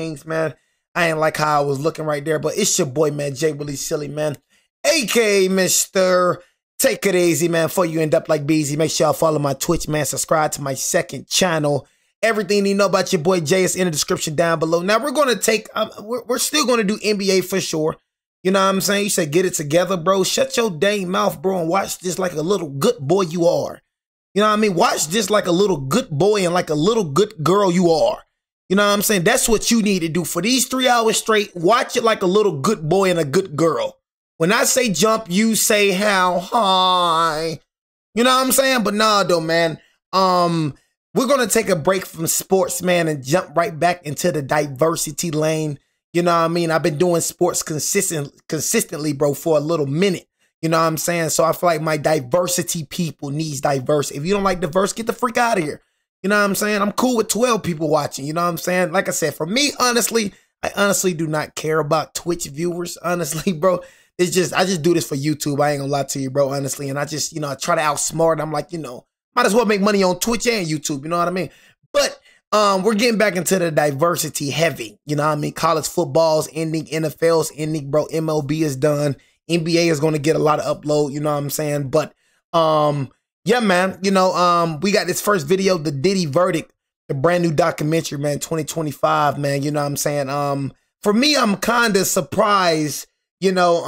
things, man. I ain't like how I was looking right there, but it's your boy, man, Jay Willie Silly, man. AKA Mr. Take It Easy, man. Before you end up like Beezy, make sure y'all follow my Twitch, man. Subscribe to my second channel. Everything you know about your boy Jay is in the description down below. Now, we're going to take, we're still going to do NBA for sure. You know what I'm saying? You said get it together, bro. Shut your dang mouth, bro, and watch this like a little good boy you are. You know what I mean? Watch this like a little good boy and like a little good girl you are. You know what I'm saying? That's what you need to do. For these 3 hours straight, watch it like a little good boy and a good girl. When I say jump, you say how high. You know what I'm saying? But nah, though, man. We're going to take a break from sports, man, and jump right back into the diversity lane. You know what I mean? I've been doing sports consistently, bro, for a little minute. You know what I'm saying? So I feel like my diversity people needs diverse. If you don't like diverse, get the freak out of here. You know what I'm saying? I'm cool with 12 people watching. You know what I'm saying? Like I said, for me, honestly, I honestly do not care about Twitch viewers. Honestly, bro, it's just, I just do this for YouTube. I ain't gonna lie to you, bro, honestly. And I just, you know, I try to outsmart. I'm like, you know, might as well make money on Twitch and YouTube. You know what I mean? But we're getting back into the diversity heavy. You know what I mean? College football's ending, NFL's ending, bro. MLB is done. NBA is going to get a lot of upload, you know what I'm saying? But yeah, man, you know, we got this first video, the Diddy verdict, the brand new documentary, man, 2025, man, you know what I'm saying? For me, I'm kind of surprised, you know,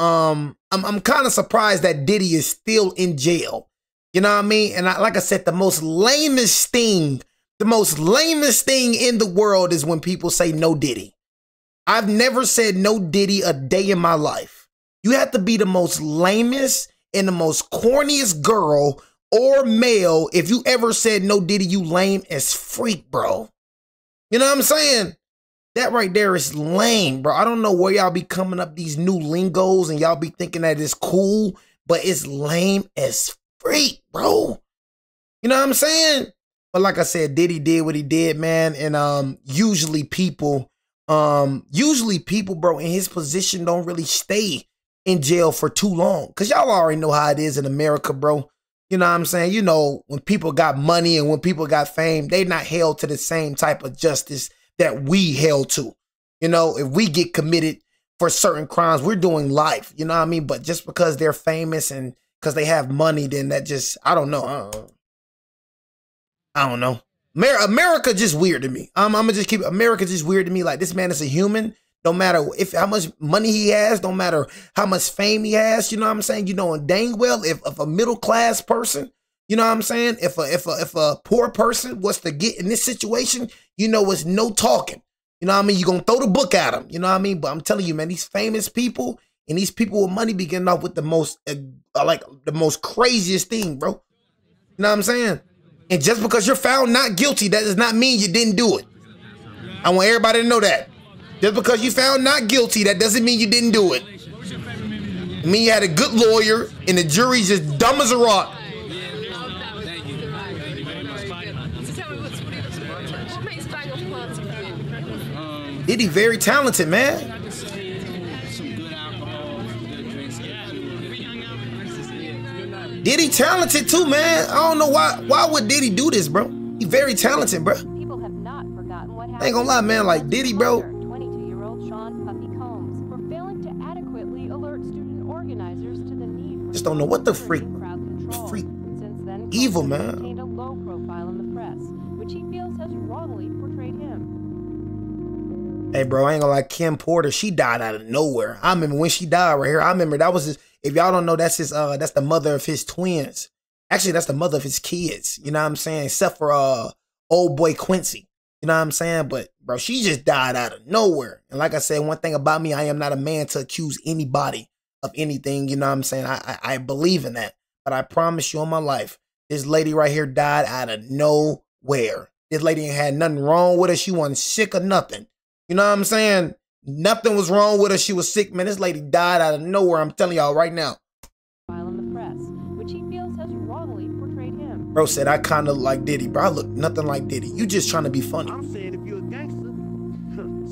I'm kind of surprised that Diddy is still in jail. You know what I mean? And like I said, the most lamest thing in the world is when people say no Diddy. I've never said no Diddy a day in my life. You have to be the most lamest and the most corniest girl or male. If you ever said no Diddy, you lame as freak, bro. You know what I'm saying? That right there is lame, bro. I don't know where y'all be coming up these new lingos and y'all be thinking that it's cool, but it's lame as freak, bro. You know what I'm saying? But like I said, Diddy did what he did, man. And usually people, bro, in his position don't really stay in jail for too long. Cause y'all already know how it is in America, bro. You know what I'm saying? You know, when people got money and when people got fame, they not held to the same type of justice that we held to. You know, if we get committed for certain crimes, we're doing life. You know what I mean? But just because they're famous and because they have money, then that just, I don't know. I don't know. America just weird to me. I'm gonna just keep it. America just weird to me. Like, this man is a human. Don't matter how much money he has, don't matter how much fame he has, you know what I'm saying? You know, and dang well, if a middle class person, you know what I'm saying? If a poor person was to get in this situation, you know, it's no talking. You know what I mean? You're gonna throw the book at him. You know what I mean? But I'm telling you, man, these famous people and these people with money be getting off with the most, like the most craziest thing, bro. You know what I'm saying? And just because you're found not guilty, that does not mean you didn't do it. I want everybody to know that. Just because you found not guilty, that doesn't mean you didn't do it. It means you had a good lawyer and the jury's just dumb as a rock. Diddy very talented, man. Diddy talented too, man. I don't know why would Diddy do this, bro? He very talented, bro. I ain't gonna lie, man, like Diddy, bro. Just don't know what the freak. Evil, man. Hey, bro, I ain't gonna lie, Kim Porter, she died out of nowhere. I remember when she died right here. I remember that was his, if y'all don't know, that's his that's the mother of his twins. Actually, that's the mother of his kids. You know what I'm saying? Except for old boy Quincy. You know what I'm saying? But bro, she just died out of nowhere. And like I said, one thing about me, I am not a man to accuse anybody of anything. You know what I'm saying? I believe in that. But I promise you on my life, this lady right here died out of nowhere. This lady ain't had nothing wrong with her. She wasn't sick or nothing. You know what I'm saying? Nothing was wrong with her. She was sick, man. This lady died out of nowhere. I'm telling y'all right now. Bro said I kind of like Diddy, bro. I look nothing like Diddy. You just trying to be funny. I'm saying if you're a gangster,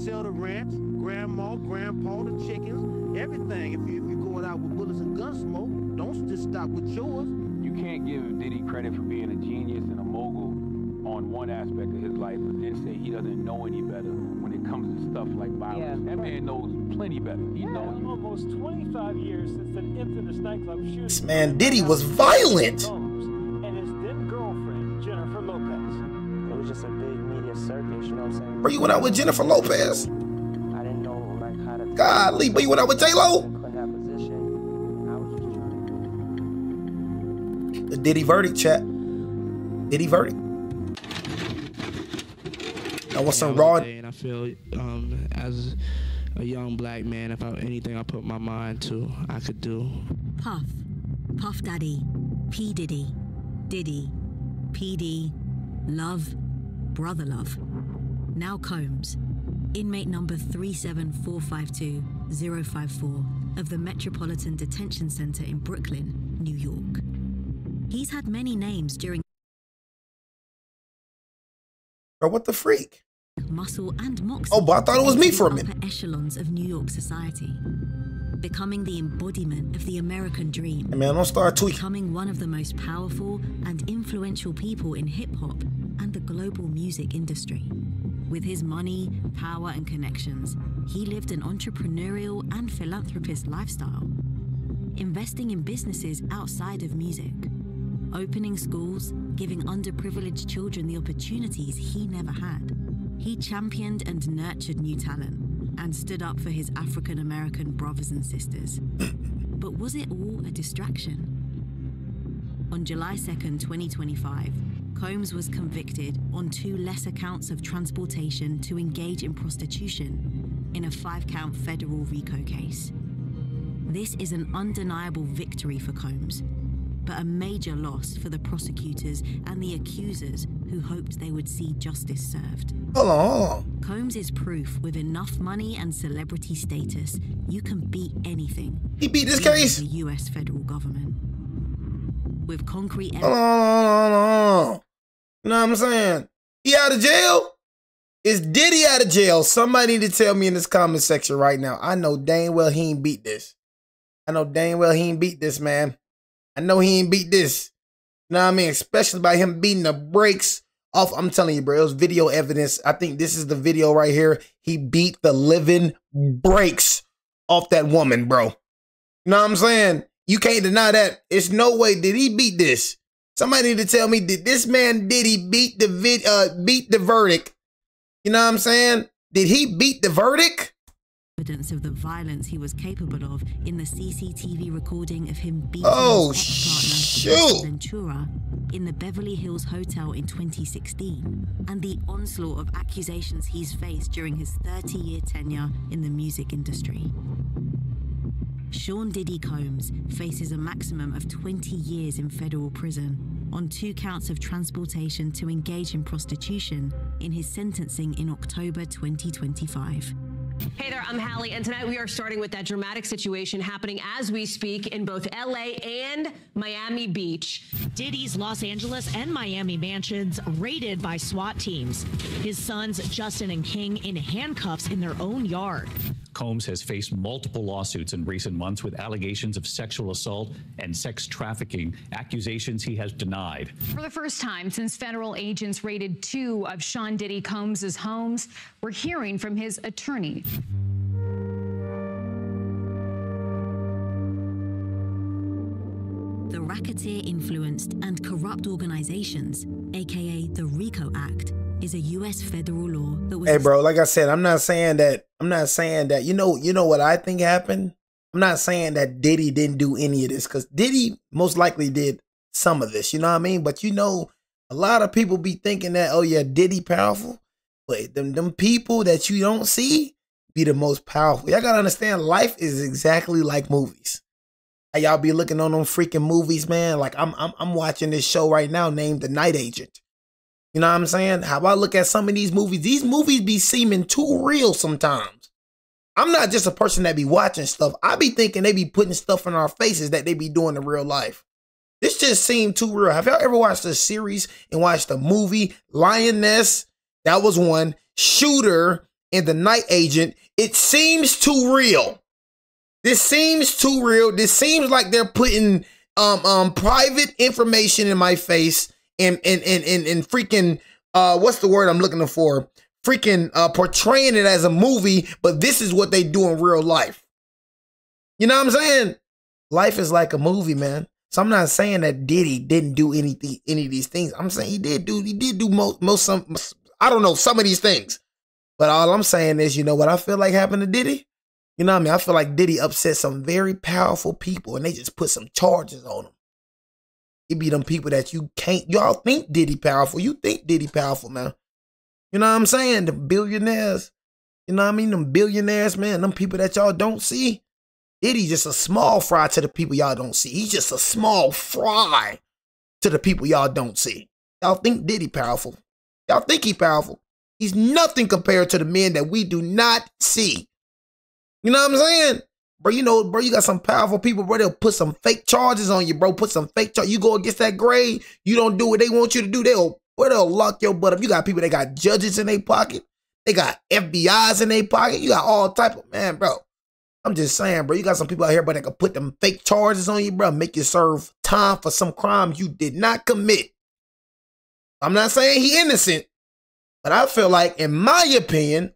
sell the ranch, grandma, grandpa, the chickens, everything. If you're going out with bullets and gun smoke, don't just stop with yours. You can't give Diddy credit for being a genius and a mogul on one aspect of his life, but then say he doesn't know any better when when it comes to stuff like violence. That man knows plenty better. He knows. Almost 25 years since an infamous nightclub shooting. This man Diddy was violent. And his then girlfriend, Jennifer Lopez. It was just a big media circus, you know what I'm saying? Bro, you went out with Jennifer Lopez? I didn't know like how to. Golly, but you went out with J-Lo? That position. I was just trying to. The Diddy verdict, chat. Diddy verdict. I want some raw. And I feel as a young black man, if anything I put my mind to, I could do. Puff, Puff Daddy, P. Diddy, Diddy, PD, Love, Brother Love. Now Combs, inmate number 37452-054 of the Metropolitan Detention Center in Brooklyn, New York. He's had many names during Bro, what the freak? muscle and moxie. Oh, but I thought it was me for a minute. Upper echelons of New York society, becoming the embodiment of the American dream. Hey man, don't start tweaking. Becoming one of the most powerful and influential people in hip-hop and the global music industry. With his money, power, and connections, he lived an entrepreneurial and philanthropist lifestyle, investing in businesses outside of music, opening schools, giving underprivileged children the opportunities he never had. He championed and nurtured new talent and stood up for his African-American brothers and sisters. But was it all a distraction? On July 2nd, 2025, Combs was convicted on 2 lesser counts of transportation to engage in prostitution in a 5-count federal RICO case. This is an undeniable victory for Combs, but a major loss for the prosecutors and the accusers who hoped they would see justice served. Hold on. Combs is proof with enough money and celebrity status, you can beat anything. He beat this even case? The US federal government. With concrete Hold on. You know what I'm saying? He out of jail? Is Diddy out of jail? Somebody need to tell me in this comment section right now. I know dang well he ain't beat this. I know dang well he ain't beat this, man. I know he ain't beat this. You know what I mean? Especially by him beating the brakes off. I'm telling you, bro, it was video evidence. I think this is the video right here. He beat the living brakes off that woman, bro. You know what I'm saying? You can't deny that. It's no way did he beat this. Somebody need to tell me, did this man Diddy beat the verdict? You know what I'm saying? Did he beat the verdict? Evidence of the violence he was capable of in the CCTV recording of him beating Oh, his shoot. ex-partner Ventura in the Beverly Hills Hotel in 2016, and the onslaught of accusations he's faced during his 30-year tenure in the music industry. Sean Diddy Combs faces a maximum of 20 years in federal prison on 2 counts of transportation to engage in prostitution in his sentencing in October 2025. Hey there, I'm Hallie, and tonight we are starting with that dramatic situation happening as we speak in both LA and Miami Beach. Diddy's Los Angeles and Miami mansions raided by SWAT teams. His sons, Justin and King, in handcuffs in their own yard. Combs has faced multiple lawsuits in recent months with allegations of sexual assault and sex trafficking, accusations he has denied. For the first time since federal agents raided 2 of Sean Diddy Combs' homes, we're hearing from his attorney. The racketeer-influenced and corrupt organizations, aka the RICO Act, is a U.S. federal law that was... Hey, bro, like I said, I'm not saying that, you know what I think happened? I'm not saying that Diddy didn't do any of this, because Diddy most likely did some of this, you know what I mean? But you know, a lot of people be thinking that, oh yeah, Diddy powerful, but them people that you don't see be the most powerful. Y'all gotta understand, life is exactly like movies. Y'all be looking on them freaking movies, man. Like I'm watching this show right now named The Night Agent. You know what I'm saying? How about look at some of these movies be seeming too real sometimes. I'm not just a person that be watching stuff. I be thinking they be putting stuff in our faces that they be doing in real life. This just seemed too real. Have y'all ever watched a series and watched a movie? Lioness, that was one. Shooter and The Night Agent. It seems too real. This seems too real. This seems like they're putting private information in my face and freaking what's the word I'm looking for? freaking portraying it as a movie, but this is what they do in real life. You know what I'm saying? Life is like a movie, man. So I'm not saying that Diddy didn't do any of these things. I'm saying he did do most I don't know, some of these things. But all I'm saying is, you know what I feel like happened to Diddy? You know what I mean? I feel like Diddy upset some very powerful people and they just put some charges on him. It be them people that you can't, y'all think Diddy powerful. You think Diddy powerful, man. You know what I'm saying? The billionaires, you know what I mean? Them billionaires, man, them people that y'all don't see. Diddy just a small fry to the people y'all don't see. He's just a small fry to the people y'all don't see. Y'all think Diddy powerful. Y'all think he powerful. He's nothing compared to the men that we do not see. You know what I'm saying? Bro, you know, bro, you got some powerful people, bro. They'll put some fake charges on you, bro. Put some fake charges. You go against that grade, you don't do what they want you to do, they'll lock your butt up. You got people that got judges in their pocket. They got FBIs in their pocket. You got all type of, man, bro. I'm just saying, bro, you got some people out here, bro, that can put them fake charges on you, bro, make you serve time for some crimes you did not commit. I'm not saying he innocent, but I feel like, in my opinion,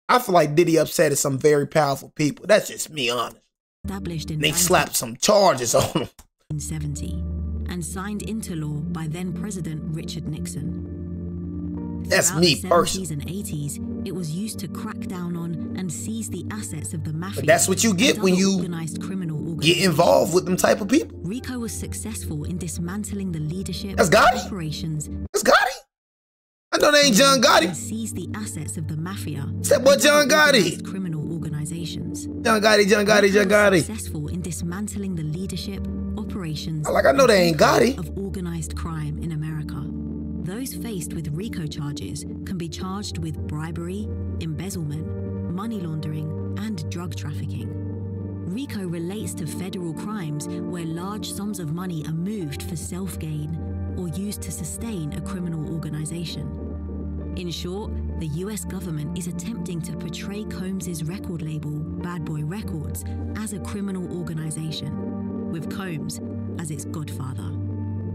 I feel like Diddy upset some very powerful people. That's just me, honest. Established in they slapped some charges on him. 1970 and signed into law by then President Richard Nixon. That's Throughout me the 70s personally. and 80s, it was used to crack down on and seize the assets of the mafia. But that's what you get when you get involved with them type of people. RICO was successful in dismantling the leadership That's Gotti. operations. That's Gotti. I know they ain't John Gotti. Seize the assets of the mafia. That boy John Gotti. Criminal organizations. John Gotti. Successful in dismantling the leadership, operations. I know they ain't Gotti. Of organized crime in America. Those faced with RICO charges can be charged with bribery, embezzlement, money laundering, and drug trafficking. RICO relates to federal crimes where large sums of money are moved for self-gain or used to sustain a criminal organization. In short, the US government is attempting to portray Combs' record label, Bad Boy Records, as a criminal organization, with Combs as its godfather.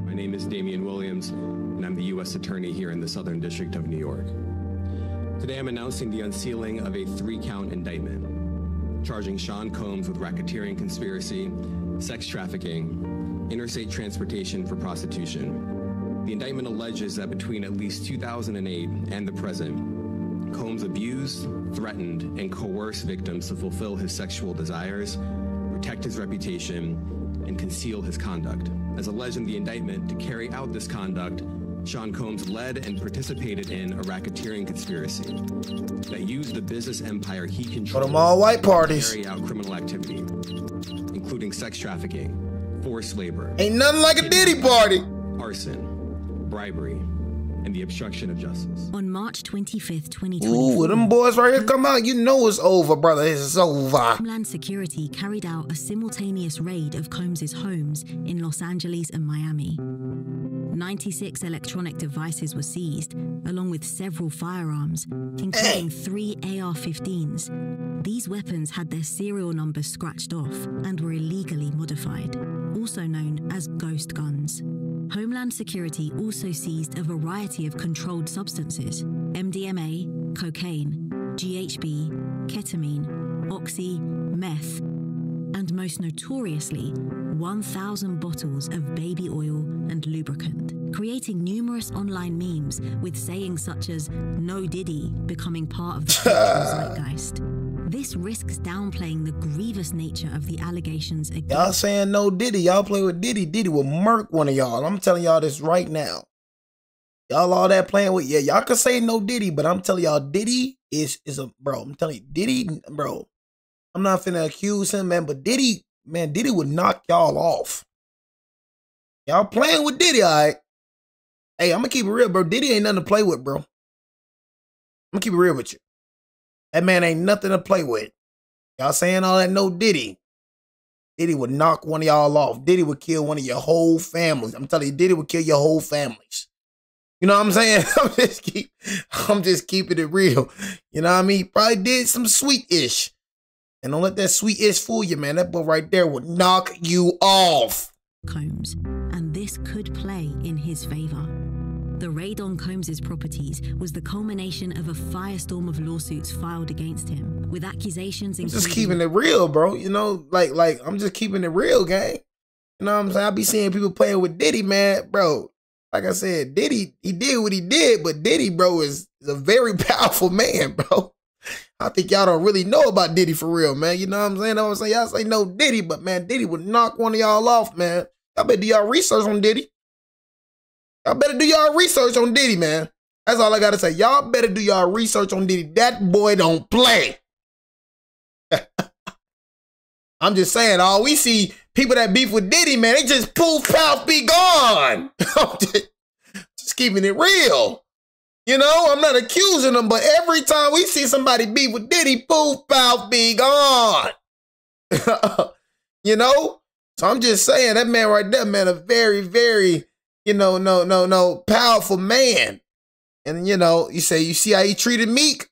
My name is Damian Williams, and I'm the U.S. Attorney here in the Southern District of New York. Today I'm announcing the unsealing of a 3-count indictment, charging Sean Combs with racketeering conspiracy, sex trafficking, interstate transportation for prostitution. The indictment alleges that between at least 2008 and the present, Combs abused, threatened, and coerced victims to fulfill his sexual desires, protect his reputation, and conceal his conduct. As alleged in the indictment, to carry out this conduct, Sean Combs led and participated in a racketeering conspiracy that used the business empire he controlled them all white parties. to carry out criminal activity, including sex trafficking, forced labor. Ain't nothing like a Diddy party. Arson, bribery, and the obstruction of justice. On March 25th, 2024. Ooh, them boys right here come out, you know it's over, brother. It's over. Homeland Security carried out a simultaneous raid of Combs' homes in Los Angeles and Miami. 96 electronic devices were seized, along with several firearms, including 3 AR-15s. These weapons had their serial numbers scratched off and were illegally modified, also known as ghost guns. Homeland Security also seized a variety of controlled substances: MDMA, cocaine, GHB, ketamine, oxy, meth, and most notoriously, 1,000 bottles of baby oil and lubricant, creating numerous online memes with sayings such as "No Diddy" becoming part of the cultural zeitgeist. This risks downplaying the grievous nature of the allegations against. Y'all saying no Diddy. Y'all play with Diddy. Diddy will murk one of y'all. I'm telling y'all this right now. Y'all all that playing with, yeah, y'all can say no Diddy, but I'm telling y'all Diddy is a, bro, I'm telling you, Diddy, bro, I'm not finna accuse him, man, but Diddy, man, Diddy would knock y'all off. Y'all playing with Diddy, all right? Hey, I'm gonna keep it real, bro. Diddy ain't nothing to play with, bro. I'm gonna keep it real with you. That man ain't nothing to play with. Y'all saying all that no Diddy. Diddy would knock one of y'all off. Diddy would kill one of your whole families. I'm telling you, Diddy would kill your whole families. You know what I'm saying? I'm just keeping it real. You know what I mean? He probably did some sweet-ish. And don't let that sweet-ish fool you, man. That boy right there would knock you off. Combs, and this could play in his favor. The raid on Combs's properties was the culmination of a firestorm of lawsuits filed against him, with accusations I'm just keeping it real, bro. You know, like I'm just keeping it real, gang. You know what I'm saying? I be seeing people playing with Diddy, man, bro. Like I said, Diddy, he did what he did, but Diddy, bro, is a very powerful man, bro. I think y'all don't really know about Diddy for real, man. You know what I'm saying? I'm saying y'all say no Diddy, but man, Diddy would knock one of y'all off, man. Y'all better do y'all research on Diddy. Y'all better do y'all research on Diddy, man. That's all I gotta say. Y'all better do y'all research on Diddy. That boy don't play. I'm just saying, all we see people that beef with Diddy, man, they just poof, pouf, be gone. just keeping it real. You know, I'm not accusing them, but every time we see somebody beef with Diddy, poof, pouf, be gone. You know? So I'm just saying, that man right there, man, a very, very, you know, no, powerful man. And, you know, you see how he treated Meek?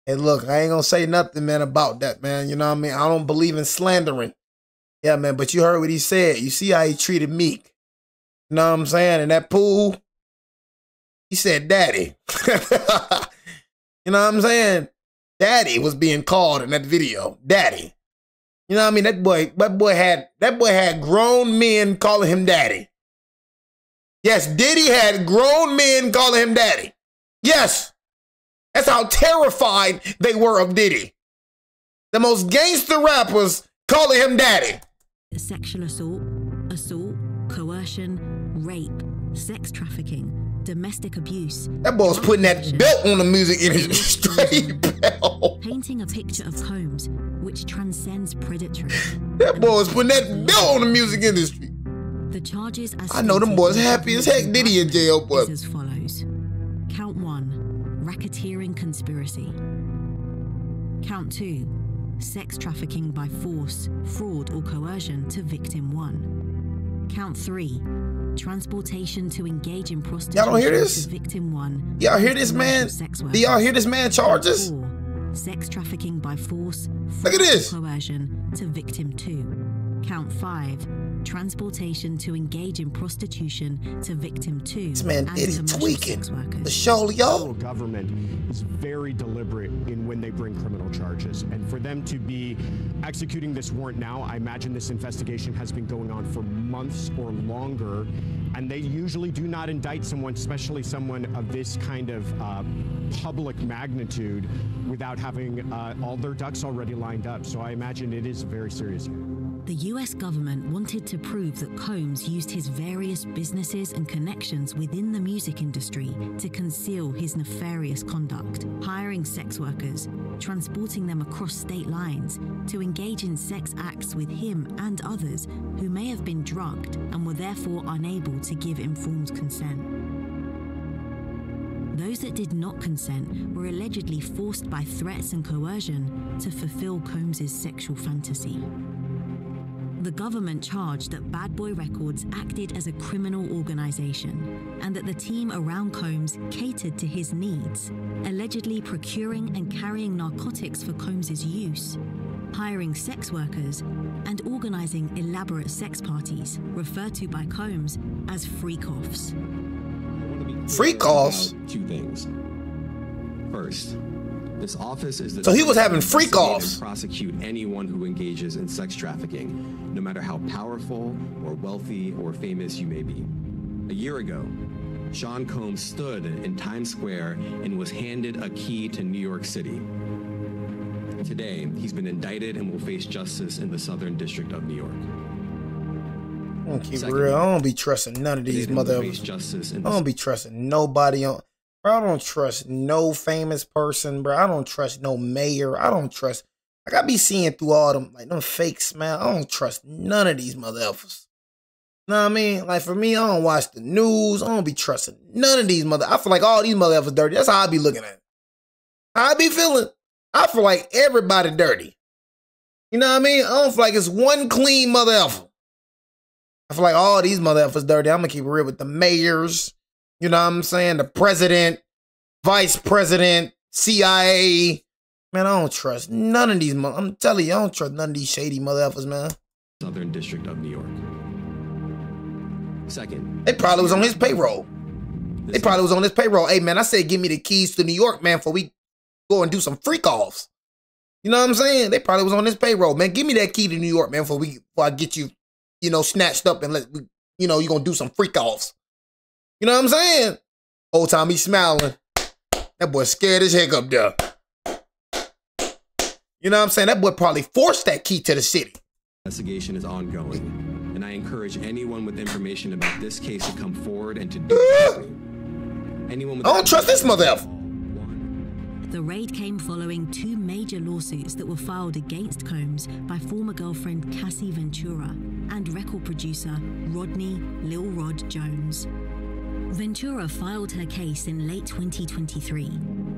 And look, I ain't gonna say nothing, man, about that, man. You know what I mean? I don't believe in slandering. Yeah, man, but you heard what he said. You see how he treated Meek. You know what I'm saying? And that pool, he said, Daddy. You know what I'm saying? Daddy was being called in that video. Daddy. You know what I mean? That boy had grown men calling him daddy. Yes, Diddy had grown men calling him daddy. Yes. That's how terrified they were of Diddy. The most gangster rappers calling him daddy. Sexual assault, coercion, rape, sex trafficking, domestic abuse. That boy was putting that belt on the music industry. Straight belt. Painting a picture of Combs which transcends predatory. That boy was putting that belt on the music industry. The charges as I know them boys happy as heck Diddy in jail, boy. As follows. Count 1, racketeering conspiracy. Count 2, sex trafficking by force, fraud or coercion to victim 1. Count 3, transportation to engage in prostitution. Y'all don't hear this? To victim 1. Y'all hear this, man? Do y'all hear this man charges? 4, sex trafficking by force, look at this, coercion to victim 2. Count 5, transportation to engage in prostitution to victim 2. This man Diddy tweaking. The show, y'all. Government is very deliberate in when they bring criminal charges, and for them to be executing this warrant now, I imagine this investigation has been going on for months or longer, and they usually do not indict someone, especially someone of this kind of public magnitude, without having all their ducks already lined up. So I imagine it is very serious. The US government wanted to prove that Combs used his various businesses and connections within the music industry to conceal his nefarious conduct, hiring sex workers, transporting them across state lines to engage in sex acts with him and others who may have been drugged and were therefore unable to give informed consent. Those that did not consent were allegedly forced by threats and coercion to fulfill Combs's sexual fantasy. The government charged that Bad Boy Records acted as a criminal organization and that the team around Combs catered to his needs, allegedly procuring and carrying narcotics for Combs's use, hiring sex workers, and organizing elaborate sex parties, referred to by Combs as freak-offs. Freak-offs? Two things. First, this office is the so he was having freak-offs. Prosecute anyone who engages in sex trafficking, no matter how powerful or wealthy or famous you may be. A year ago, Sean Combs stood in Times Square and was handed a key to New York City. Today, he's been indicted and will face justice in the Southern District of New York. I'm gonna keep it real. I don't be trusting none of these motherfuckers. I don't be trusting nobody on. Bro, I don't trust no famous person, bro. I don't trust no mayor. I don't trust. Like, I be seeing through all them, like, them fakes, man. I don't trust none of these motherfuckers. Know what I mean? Like, for me, I don't watch the news. I don't be trusting none of these I feel like all these motherfuckers dirty. That's how I be looking at it. How I be feeling. I feel like everybody dirty. You know what I mean? I don't feel like it's one clean motherfucker. I feel like all these motherfuckers dirty. I'm gonna keep it real with the mayors. You know what I'm saying? The president, vice president, CIA. Man, I don't trust none of these. I'm telling you, I don't trust none of these shady motherfuckers, man. Southern District of New York. Second, they probably was on his payroll. They probably was on his payroll. Hey, man, I said, give me the keys to New York, man, before we go and do some freak offs. You know what I'm saying? They probably was on his payroll, man. Give me that key to New York, man, before I get you, you know, snatched up and you know, you're going to do some freak offs. You know what I'm saying? Whole time he's smiling. That boy scared as heck up there. You know what I'm saying? That boy probably forced that key to the city. Investigation is ongoing, and I encourage anyone with information about this case to come forward and to do it. Anyone with I don't trust this mother effer. The raid came following 2 major lawsuits that were filed against Combs by former girlfriend Cassie Ventura and record producer Rodney Lil Rod Jones. Ventura filed her case in late 2023,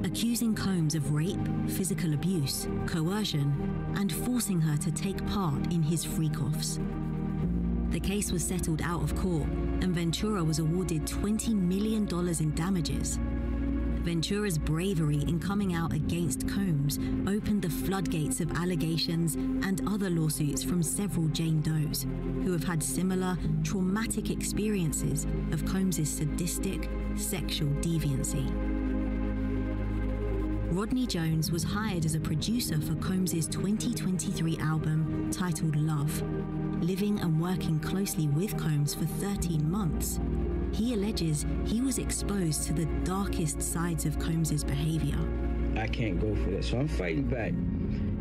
accusing Combs of rape, physical abuse, coercion, and forcing her to take part in his freak-offs. The case was settled out of court, and Ventura was awarded $20 million in damages. Ventura's bravery in coming out against Combs opened the floodgates of allegations and other lawsuits from several Jane Does, who have had similar traumatic experiences of Combs' sadistic sexual deviancy. Rodney Jones was hired as a producer for Combs' 2023 album titled Love, living and working closely with Combs for 13 months. He alleges he was exposed to the darkest sides of Combs' behavior. I can't go for that, so I'm fighting back.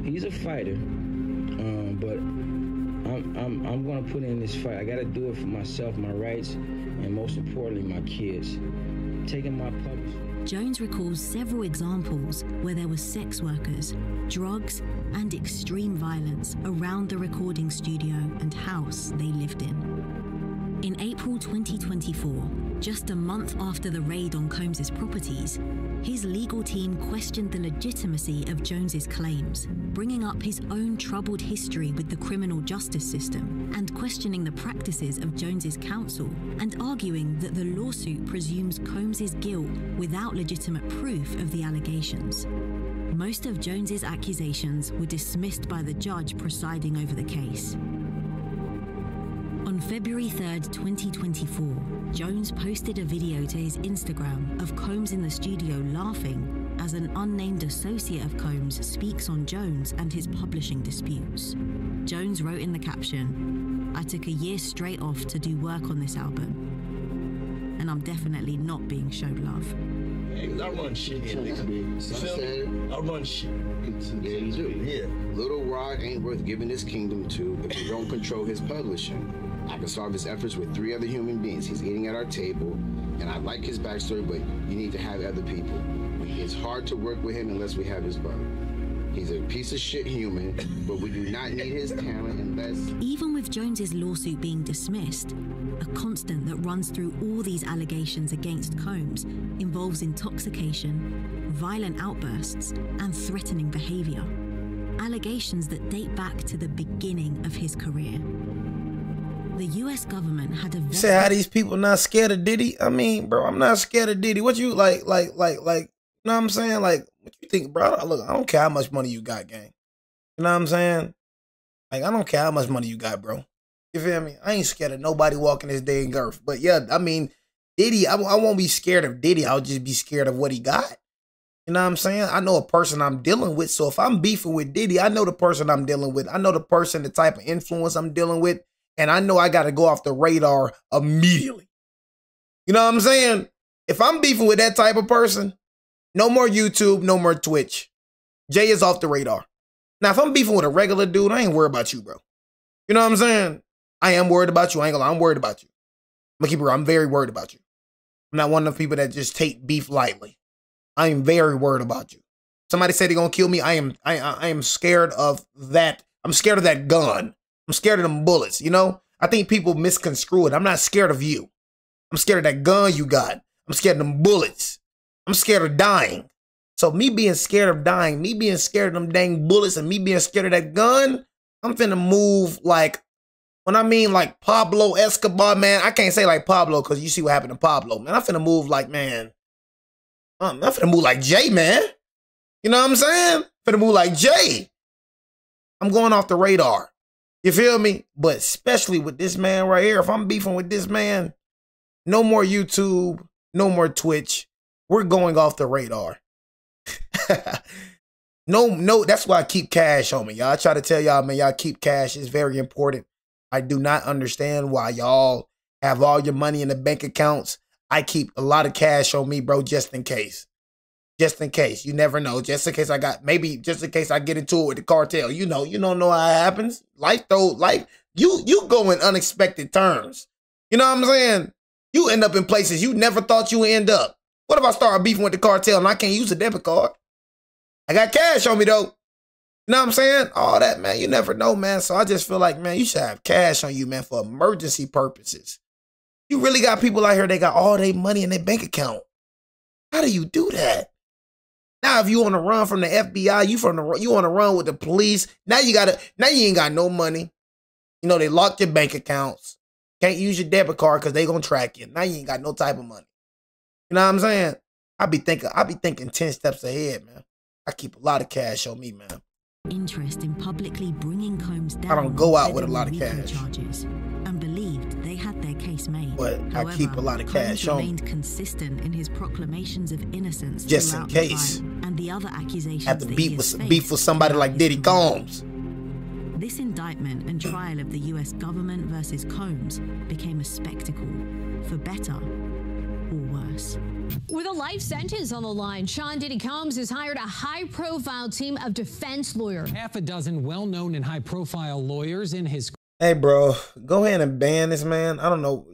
He's a fighter, but I'm gonna put in this fight. I gotta do it for myself, my rights, and most importantly, my kids. Taking my publishing. Jones recalls several examples where there were sex workers, drugs, and extreme violence around the recording studio and house they lived in. In April 2024, just a month after the raid on Combs' properties, his legal team questioned the legitimacy of Jones's claims, bringing up his own troubled history with the criminal justice system and questioning the practices of Jones's counsel and arguing that the lawsuit presumes Combs' guilt without legitimate proof of the allegations. Most of Jones's accusations were dismissed by the judge presiding over the case. On February 3rd, 2024, Jones posted a video to his Instagram of Combs in the studio laughing as an unnamed associate of Combs speaks on Jones and his publishing disputes. Jones wrote in the caption, "I took a year straight off to do work on this album, and I'm definitely not being showed love." Hey, I run shit here, nigga. I run shit. Yeah, you do. Yeah. Little Rod ain't worth giving his kingdom to if we don't control his publishing. I can solve his efforts with 3 other human beings. He's eating at our table, and I like his backstory, but you need to have other people. It's hard to work with him unless we have his bug. He's a piece of shit human, but we do not need his talent unless... Even with Jones's lawsuit being dismissed, a constant that runs through all these allegations against Combs involves intoxication, violent outbursts, and threatening behavior. Allegations that date back to the beginning of his career. The U.S. government had a... Say how these people not scared of Diddy? I mean, bro, I'm not scared of Diddy. What you like, you know what I'm saying? Like, what you think, bro? Look, I don't care how much money you got, gang. You know what I'm saying? Like, I don't care how much money you got, bro. You feel me? I ain't scared of nobody walking this day in girth. But yeah, I mean, Diddy, I won't be scared of Diddy. I'll just be scared of what he got. You know what I'm saying? I know a person I'm dealing with. So if I'm beefing with Diddy, I know the person I'm dealing with. I know the person, the type of influence I'm dealing with. And I know I got to go off the radar immediately. You know what I'm saying? If I'm beefing with that type of person, no more YouTube, no more Twitch. Jay is off the radar. Now, if I'm beefing with a regular dude, I ain't worried about you, bro. You know what I'm saying? I am worried about you. I ain't gonna lie, I'm worried about you. I'm gonna keep it real. I'm very worried about you. I'm not one of the people that just take beef lightly. I am very worried about you. Somebody said they're gonna kill me. I am scared of that. I'm scared of that gun. I'm scared of them bullets, you know? I think people misconstrue it. I'm not scared of you. I'm scared of that gun you got. I'm scared of them bullets. I'm scared of dying. So me being scared of dying, me being scared of them dang bullets, and me being scared of that gun, I'm finna move like, when I mean like Pablo Escobar, man, I can't say like Pablo because you see what happened to Pablo, man. I'm finna move like, man, I'm finna move like Jay, man. You know what I'm saying? Finna move like Jay. I'm going off the radar. You feel me? But especially with this man right here, if I'm beefing with this man, No more YouTube, no more Twitch. We're going off the radar. No, that's why I keep cash on me, y'all. I try to tell y'all, man, y'all keep cash. It's very important. I do not understand why y'all have all your money in the bank accounts. I keep a lot of cash on me, bro, just in case. Just in case. You never know. Just in case just in case I get into it with the cartel. You don't know how it happens. Life, you go in unexpected turns. You know what I'm saying? You end up in places you never thought you would end up. What if I start beefing with the cartel and I can't use a debit card? I got cash on me, though. You know what I'm saying? All that, man. You never know, man. So I just feel like, man, you should have cash on you, man, for emergency purposes. You really got people out here, they got all their money in their bank account. How do you do that? Now, if you on the run from the FBI, you on the run with the police. Now you ain't got no money. You know, they locked your bank accounts. Can't use your debit card because they gonna track you. Now you ain't got no type of money. You know what I'm saying? I be thinking 10 steps ahead, man. I keep a lot of cash on me, man. Interest in publicly bringing Combs down. I don't go out with a lot of cash. Charges and believed they had their case made. But however, I keep a lot of cash on me. Remained consistent in his proclamations of innocence just in case. And the other accusations have to beef with somebody like Diddy Combs. This indictment and trial of the U.S. government versus Combs became a spectacle, for better or worse. With a life sentence on the line, Sean Diddy Combs has hired a high-profile team of defense lawyers. Half a dozen well-known and high-profile lawyers in his... Hey, bro, go ahead and ban this man. I don't know.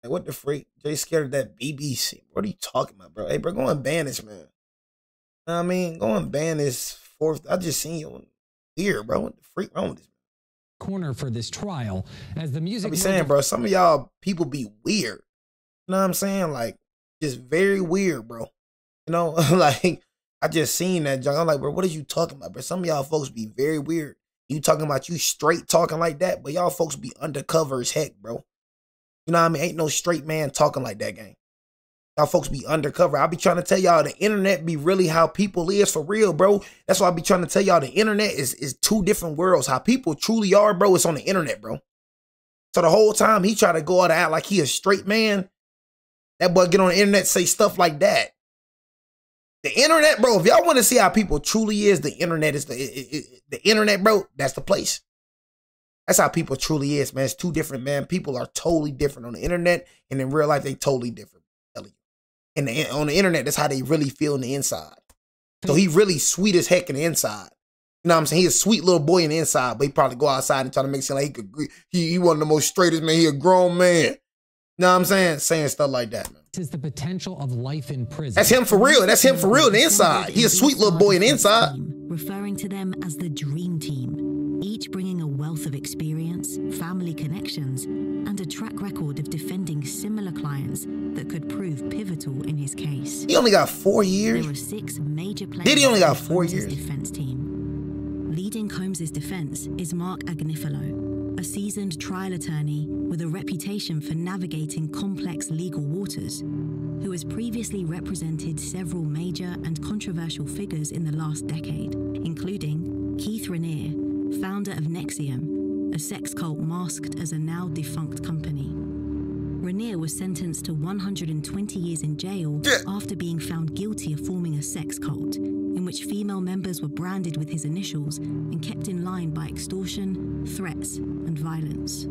What the freak? Jay scared of that BBC. What are you talking about, bro? Hey, bro, go and ban this man. You know what I mean? Go and ban this fourth. I just seen you here, bro. What the freak wrong with this? Corner for this trial as the music... I be saying, bro, some of y'all people be weird. You know what I'm saying? Like, just very weird, bro. You know, like, I just seen that junk. I'm like, bro, what are you talking about, bro? Some of y'all folks be very weird. You talking about you straight talking like that, but y'all folks be undercover as heck, bro. You know what I mean? Ain't no straight man talking like that, gang. Y'all folks be undercover. I be trying to tell y'all the internet be really how people is for real, bro. That's why I be trying to tell y'all the internet is two different worlds. How people truly are, bro, it's on the internet, bro. So the whole time he try to go out and act like he a straight man, that boy get on the internet say stuff like that. The internet, bro, if y'all want to see how people truly is, the internet is the internet, bro, that's the place. That's how people truly is, man. It's two different, man. People are totally different on the internet, and in real life, they totally different. And on the internet, that's how they really feel on the inside. So he really sweet as heck in the inside. You know what I'm saying? He a sweet little boy in the inside, but he probably go outside and try to make it seem like he one of the most straightest man. He a grown man. You know what I'm saying? Saying stuff like that, man. This is the potential of life in prison. That's him for real. That's him for real in the inside. He a sweet little boy in the inside. Referring to them as the Dream Team, each bringing a wealth of experience, family connections, and a track record of defending similar clients that could prove pivotal in his case. He only got 4 years. There were 6 major players. Diddy only got 4 years. Defense team. Leading Combs' defense is Mark Agnifilo, a seasoned trial attorney with a reputation for navigating complex legal waters, who has previously represented several major and controversial figures in the last decade, including Keith Raniere, founder of Nexium, a sex cult masked as a now defunct company. Raniere was sentenced to 120 years in jail after being found guilty of forming a sex cult, in which female members were branded with his initials and kept in line by extortion, threats, and violence.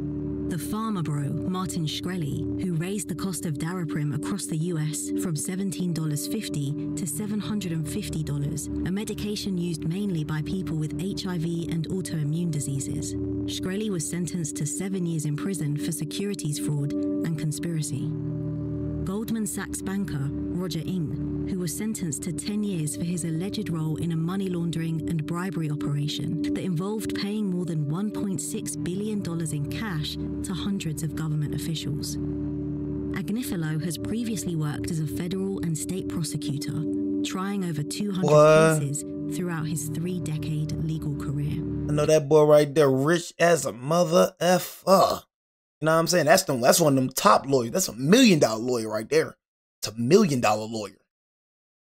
The farmer bro, Martin Shkreli, who raised the cost of Daraprim across the US from $17.50 to $750, a medication used mainly by people with HIV and autoimmune diseases. Shkreli was sentenced to 7 years in prison for securities fraud and conspiracy. Goldman Sachs banker, Roger Ng, who was sentenced to 10 years for his alleged role in a money laundering and bribery operation that involved paying more than $1.6 billion in cash to hundreds of government officials. Agnifilo has previously worked as a federal and state prosecutor, trying over 200 cases throughout his 3-decade legal career. I know that boy right there, rich as a mother effer. You know what I'm saying? That's one of them top lawyers. That's $1 million lawyer right there. It's $1 million lawyer.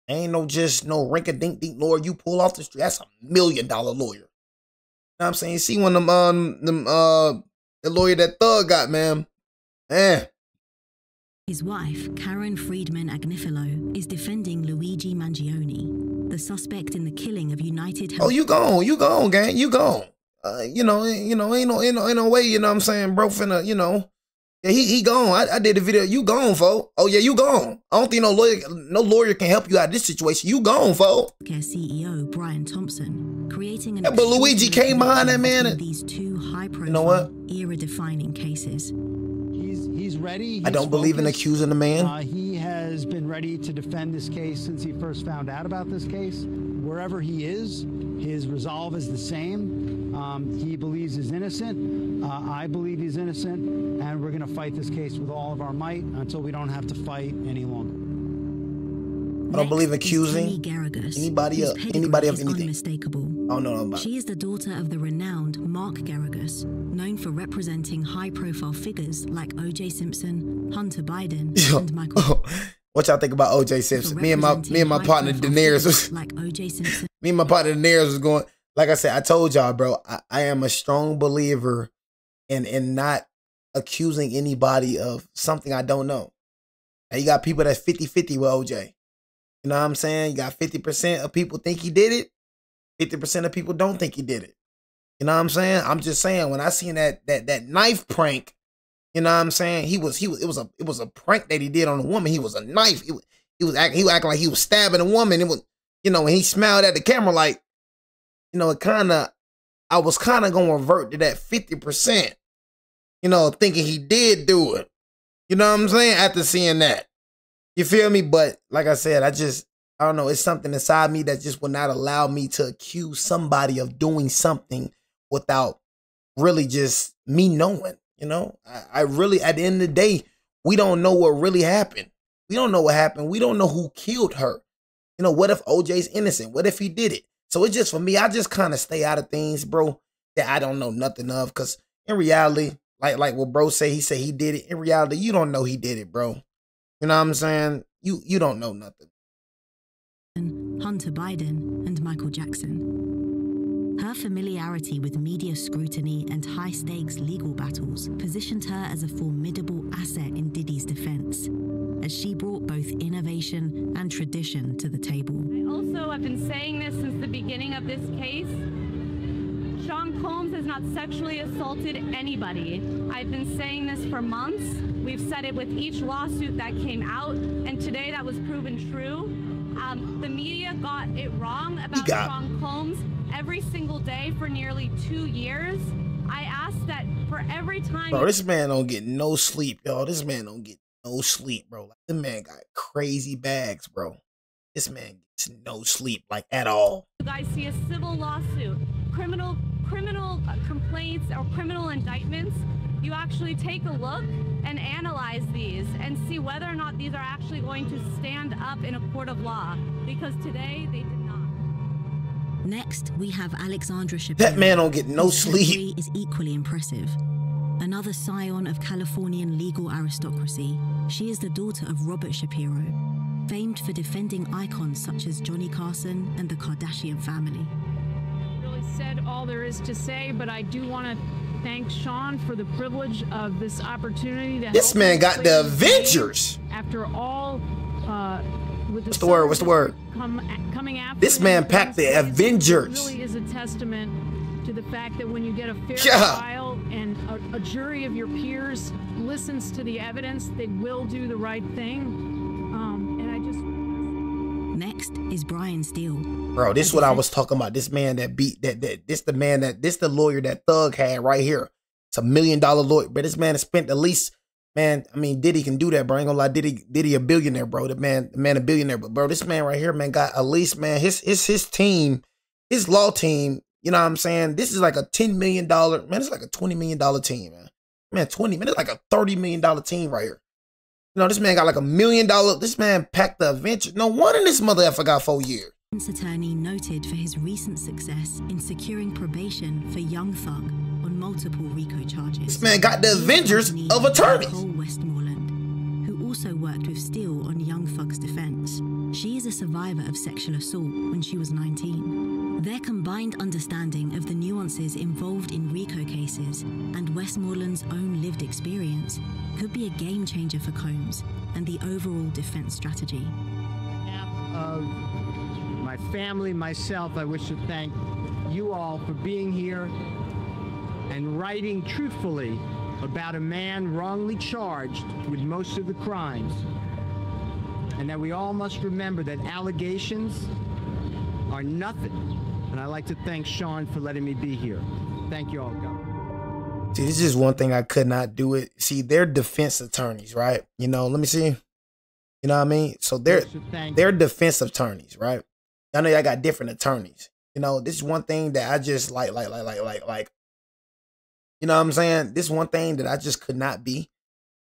Ain't no just no rink-a-dink-dink lawyer you pull off the street. That's $1 million lawyer. You know what I'm saying? You see one of them the lawyer that Thug got, man. Man. His wife, Karen Friedman Agnifilo, is defending Luigi Mangione, the suspect in the killing of United Health. Oh, you gone, gang, you gone. Ain't no way, you know what I'm saying, bro, finna, yeah, he gone. I did the video. You gone, fo. Oh yeah, you gone. I don't think no lawyer can help you out of this situation. You gone, fo. Care CEO Brian Thompson creating an. Yeah, but Luigi came behind that man. These two high-profile, you know what? era-defining cases. He's ready. I don't believe in accusing the man. He has been ready to defend this case since he first found out about this case. Wherever he is, his resolve is the same. He believes he's innocent. I believe he's innocent, and we're going to fight this case with all of our might until we don't have to fight any longer. I don't believe accusing anybody of anything. Unmistakable. I don't know about. She is the daughter of the renowned Mark Geragos, known for representing high-profile figures like O.J. Simpson, Hunter Biden, and Michael. What y'all think about O.J. Simpson? Me and my partner Daenerys was like O.J. Simpson. Me and my partner Daenerys was going. Like I said, I told y'all, bro. I am a strong believer in not accusing anybody of something I don't know. Now you got people that's 50-50 with OJ. You know what I'm saying? You got 50% of people think he did it. 50% of people don't think he did it. You know what I'm saying? I'm just saying, when I seen that knife prank, you know what I'm saying? It was a prank that he did on a woman. He was a knife. He was acting like he was stabbing a woman. It was, when he smiled at the camera, like, I was kind of going to revert to that 50%, thinking he did do it. You know what I'm saying? After seeing that. You feel me? But like I said, I don't know. It's something inside me that just will not allow me to accuse somebody of doing something without really just me knowing, I really, at the end of the day, we don't know what really happened. We don't know what happened. We don't know who killed her. What if OJ's innocent? What if he did it? So it's just, for me, I just kind of stay out of things, bro, that I don't know nothing of. Because in reality, like what bro say, he said he did it. In reality, you don't know he did it, bro. You know what I'm saying? You don't know nothing. Hunter Biden and Michael Jackson. Her familiarity with media scrutiny and high-stakes legal battles positioned her as a formidable asset in Diddy's defense, as she brought both innovation and tradition to the table. I also have been saying this since the beginning of this case. Sean Combs has not sexually assaulted anybody. I've been saying this for months. We've said it with each lawsuit that came out, and today that was proven true. The media got it wrong about Sean Combs every single day for nearly 2 years. I asked that for every time. Bro, this man don't get no sleep, y'all. This man don't get no sleep, bro. Like, the man got crazy bags, bro. This man gets no sleep, like, at all. You guys see a civil lawsuit, criminal complaints or criminal indictments. You actually take a look and analyze these and see whether or not these are actually going to stand up in a court of law, because today they did not. Next, we have Alexandra Shapiro. That man don't get no sleep. Is equally impressive. Another scion of Californian legal aristocracy, she is the daughter of Robert Shapiro, famed for defending icons such as Johnny Carson and the Kardashian family. Really said all there is to say, but I do want to thank Sean for the privilege of this opportunity to this man got the Avengers. After all, with what's the word? Coming after this man packed the Avengers. It really is a testament to the fact that when you get a fair trial and a jury of your peers listens to the evidence, they will do the right thing. And I just. Next is Brian Steele. Bro, this is what I was talking about. This man that beat this the lawyer that Thug had right here. It's $1 million lawyer. But this man has spent at least, man, I mean, Diddy can do that, bro. I ain't gonna lie, Diddy a billionaire, bro. The man a billionaire. But bro, this man right here, man, got at least, man, his team, his law team, you know what I'm saying? This is like a $10 million, man, it's like a $20 million team, man. Man, it's like a $30 million team right here. This man got like $1 million. This man packed the Avengers. No wonder this mother ever got 4 years. Attorney noted for his recent success in securing probation for Young Thug on multiple RICO charges. This man got the Avengers of attorneys. Westmoreland, who also worked with Steele on Young Thug's defense. She is a survivor of sexual assault when she was 19. Their combined understanding of the nuances involved in RICO cases and Westmoreland's own lived experience could be a game changer for Combs and the overall defense strategy. On behalf of my family, myself, I wish to thank you all for being here and writing truthfully about a man wrongly charged with most of the crimes. And that we all must remember that allegations are nothing. And I'd like to thank Sean for letting me be here. Thank you all, God. See, this is one thing I could not do it. See, they're defense attorneys, right? You know, let me see. You know what I mean? So they're defense attorneys, right? I know y'all got different attorneys. You know, this is one thing that I just like. You know what I'm saying? This one thing that I just could not be.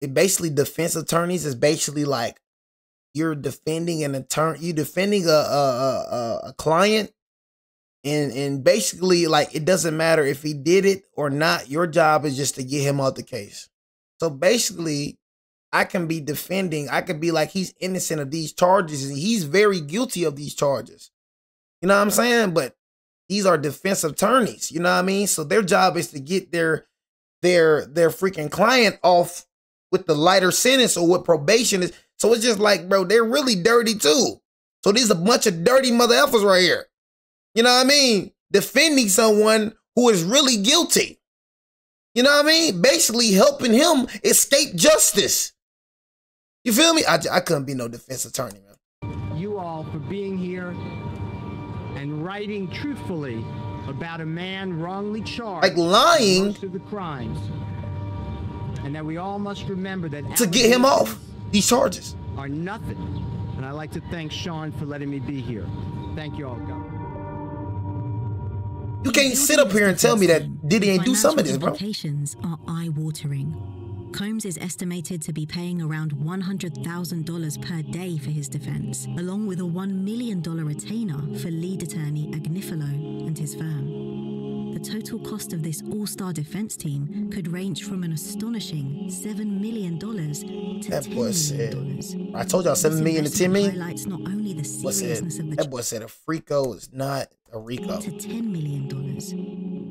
It basically, defense attorneys is basically like you're defending an attorney, you're defending a client, and basically like it doesn't matter if he did it or not. Your job is just to get him out the case. So basically, I can be defending. I could be like he's innocent of these charges, and he's very guilty of these charges. You know what I'm saying? But these are defense attorneys, you know what I mean? So their job is to get their freaking client off with the lighter sentence or what probation is. So it's just like, bro, they're really dirty too. So there's a bunch of dirty mother effers right here. You know what I mean? Defending someone who is really guilty. You know what I mean? Basically helping him escape justice. You feel me? I couldn't be no defense attorney, man. You all for being here and writing truthfully about a man wrongly charged, like lying, most of the crimes, and that we all must remember that to get him off these charges are nothing. And I'd like to thank Sean for letting me be here. Thank you all, God. You can't sit up here and tell me that Diddy ain't do some of this, bro. Implications are eye-watering. Combs is estimated to be paying around $100,000 per day for his defense, along with a $1 million retainer for lead attorney Agnifilo and his firm. The total cost of this all-star defense team could range from an astonishing $7 million to $10 million. I told y'all $7 million to $10 million. Highlights not only the seriousness of the that boy said a freako is not a Rico. To $10 million.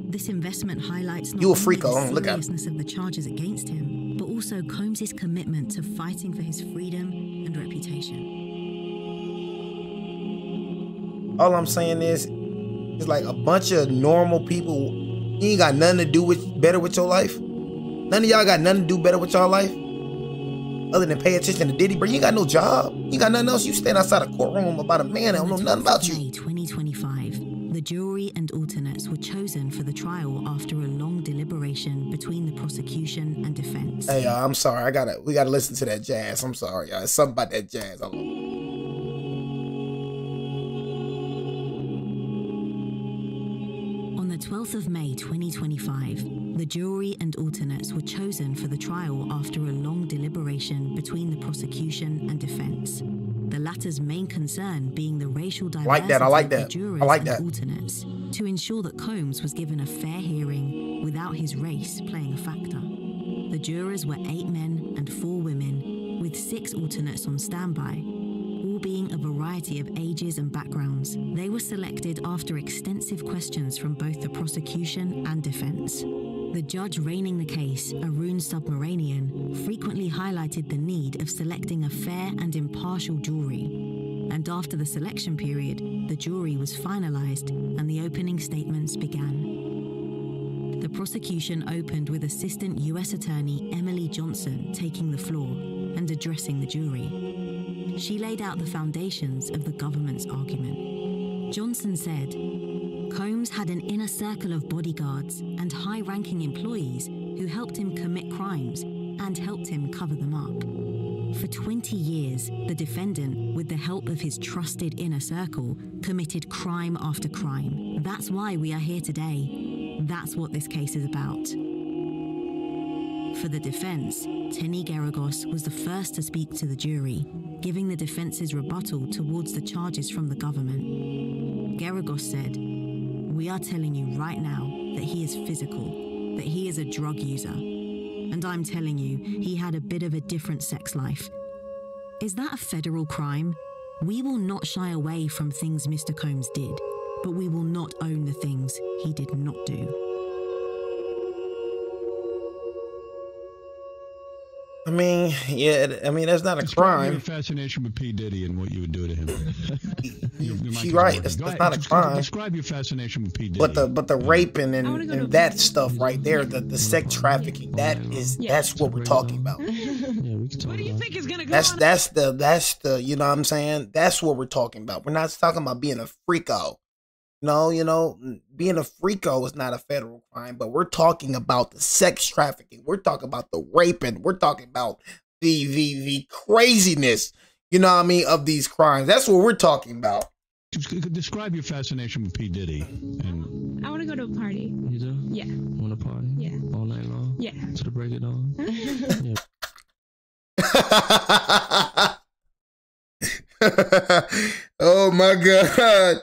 This investment highlights not you a only freako. the Look out. seriousness of the charges against him, but also Combs' commitment to fighting for his freedom and reputation. All I'm saying is, it's like a bunch of normal people. You ain't got nothing to do with better with your life. None of y'all got nothing to do better with y'all life other than pay attention to Diddy, bro. You ain't got no job. You ain't got nothing else. You stand outside a courtroom about a man that don't know nothing about you. May 2025, the jury and alternates were chosen for the trial after a long deliberation between the prosecution and defense. Hey, I'm sorry. We gotta listen to that jazz. I'm sorry, y'all. It's something about that jazz. On the 12th of May 2025, the jury and alternates were chosen for the trial after a long deliberation between the prosecution and defense. The latter's main concern being the racial diversity I like that. of the jurors I like and that. alternates, to ensure that Combs was given a fair hearing without his race playing a factor. The jurors were 8 men and 4 women, with 6 alternates on standby, all being a variety of ages and backgrounds. They were selected after extensive questions from both the prosecution and defense. The judge reining the case, Arun Submaranian, frequently highlighted the need of selecting a fair and impartial jury. And after the selection period, the jury was finalized and the opening statements began. The prosecution opened with Assistant U.S. Attorney Emily Johnson taking the floor and addressing the jury. She laid out the foundations of the government's argument. Johnson said, Combs had an inner circle of bodyguards and high-ranking employees who helped him commit crimes and helped him cover them up. For 20 years, the defendant, with the help of his trusted inner circle, committed crime after crime. That's why we are here today. That's what this case is about. For the defense, Tenny Geragos was the first to speak to the jury, giving the defense's rebuttal towards the charges from the government. Geragos said, "We are telling you right now that he is physical, that he is a drug user. And I'm telling you, he had a bit of a different sex life. Is that a federal crime? We will not shy away from things Mr. Combs did, but we will not own the things he did not do." I mean, yeah, I mean, that's not a crime. Your fascination with P. Diddy and what you would do to him. She's right. That's not a crime. Describe your fascination with P. Diddy. But the raping and that stuff right there, the sex trafficking, that's what we're talking about. What do you think is gonna go on? That's the you know what I'm saying? That's what we're talking about. We're not talking about being a freako. No, you know, being a freako is not a federal crime, but we're talking about the sex trafficking. We're talking about the raping. We're talking about the craziness, you know what I mean, of these crimes. That's what we're talking about. Describe your fascination with P. Diddy. And I want to go to a party. You do? Yeah. Want to party? Yeah. All night long? Yeah. To the break of dawn? Oh my God.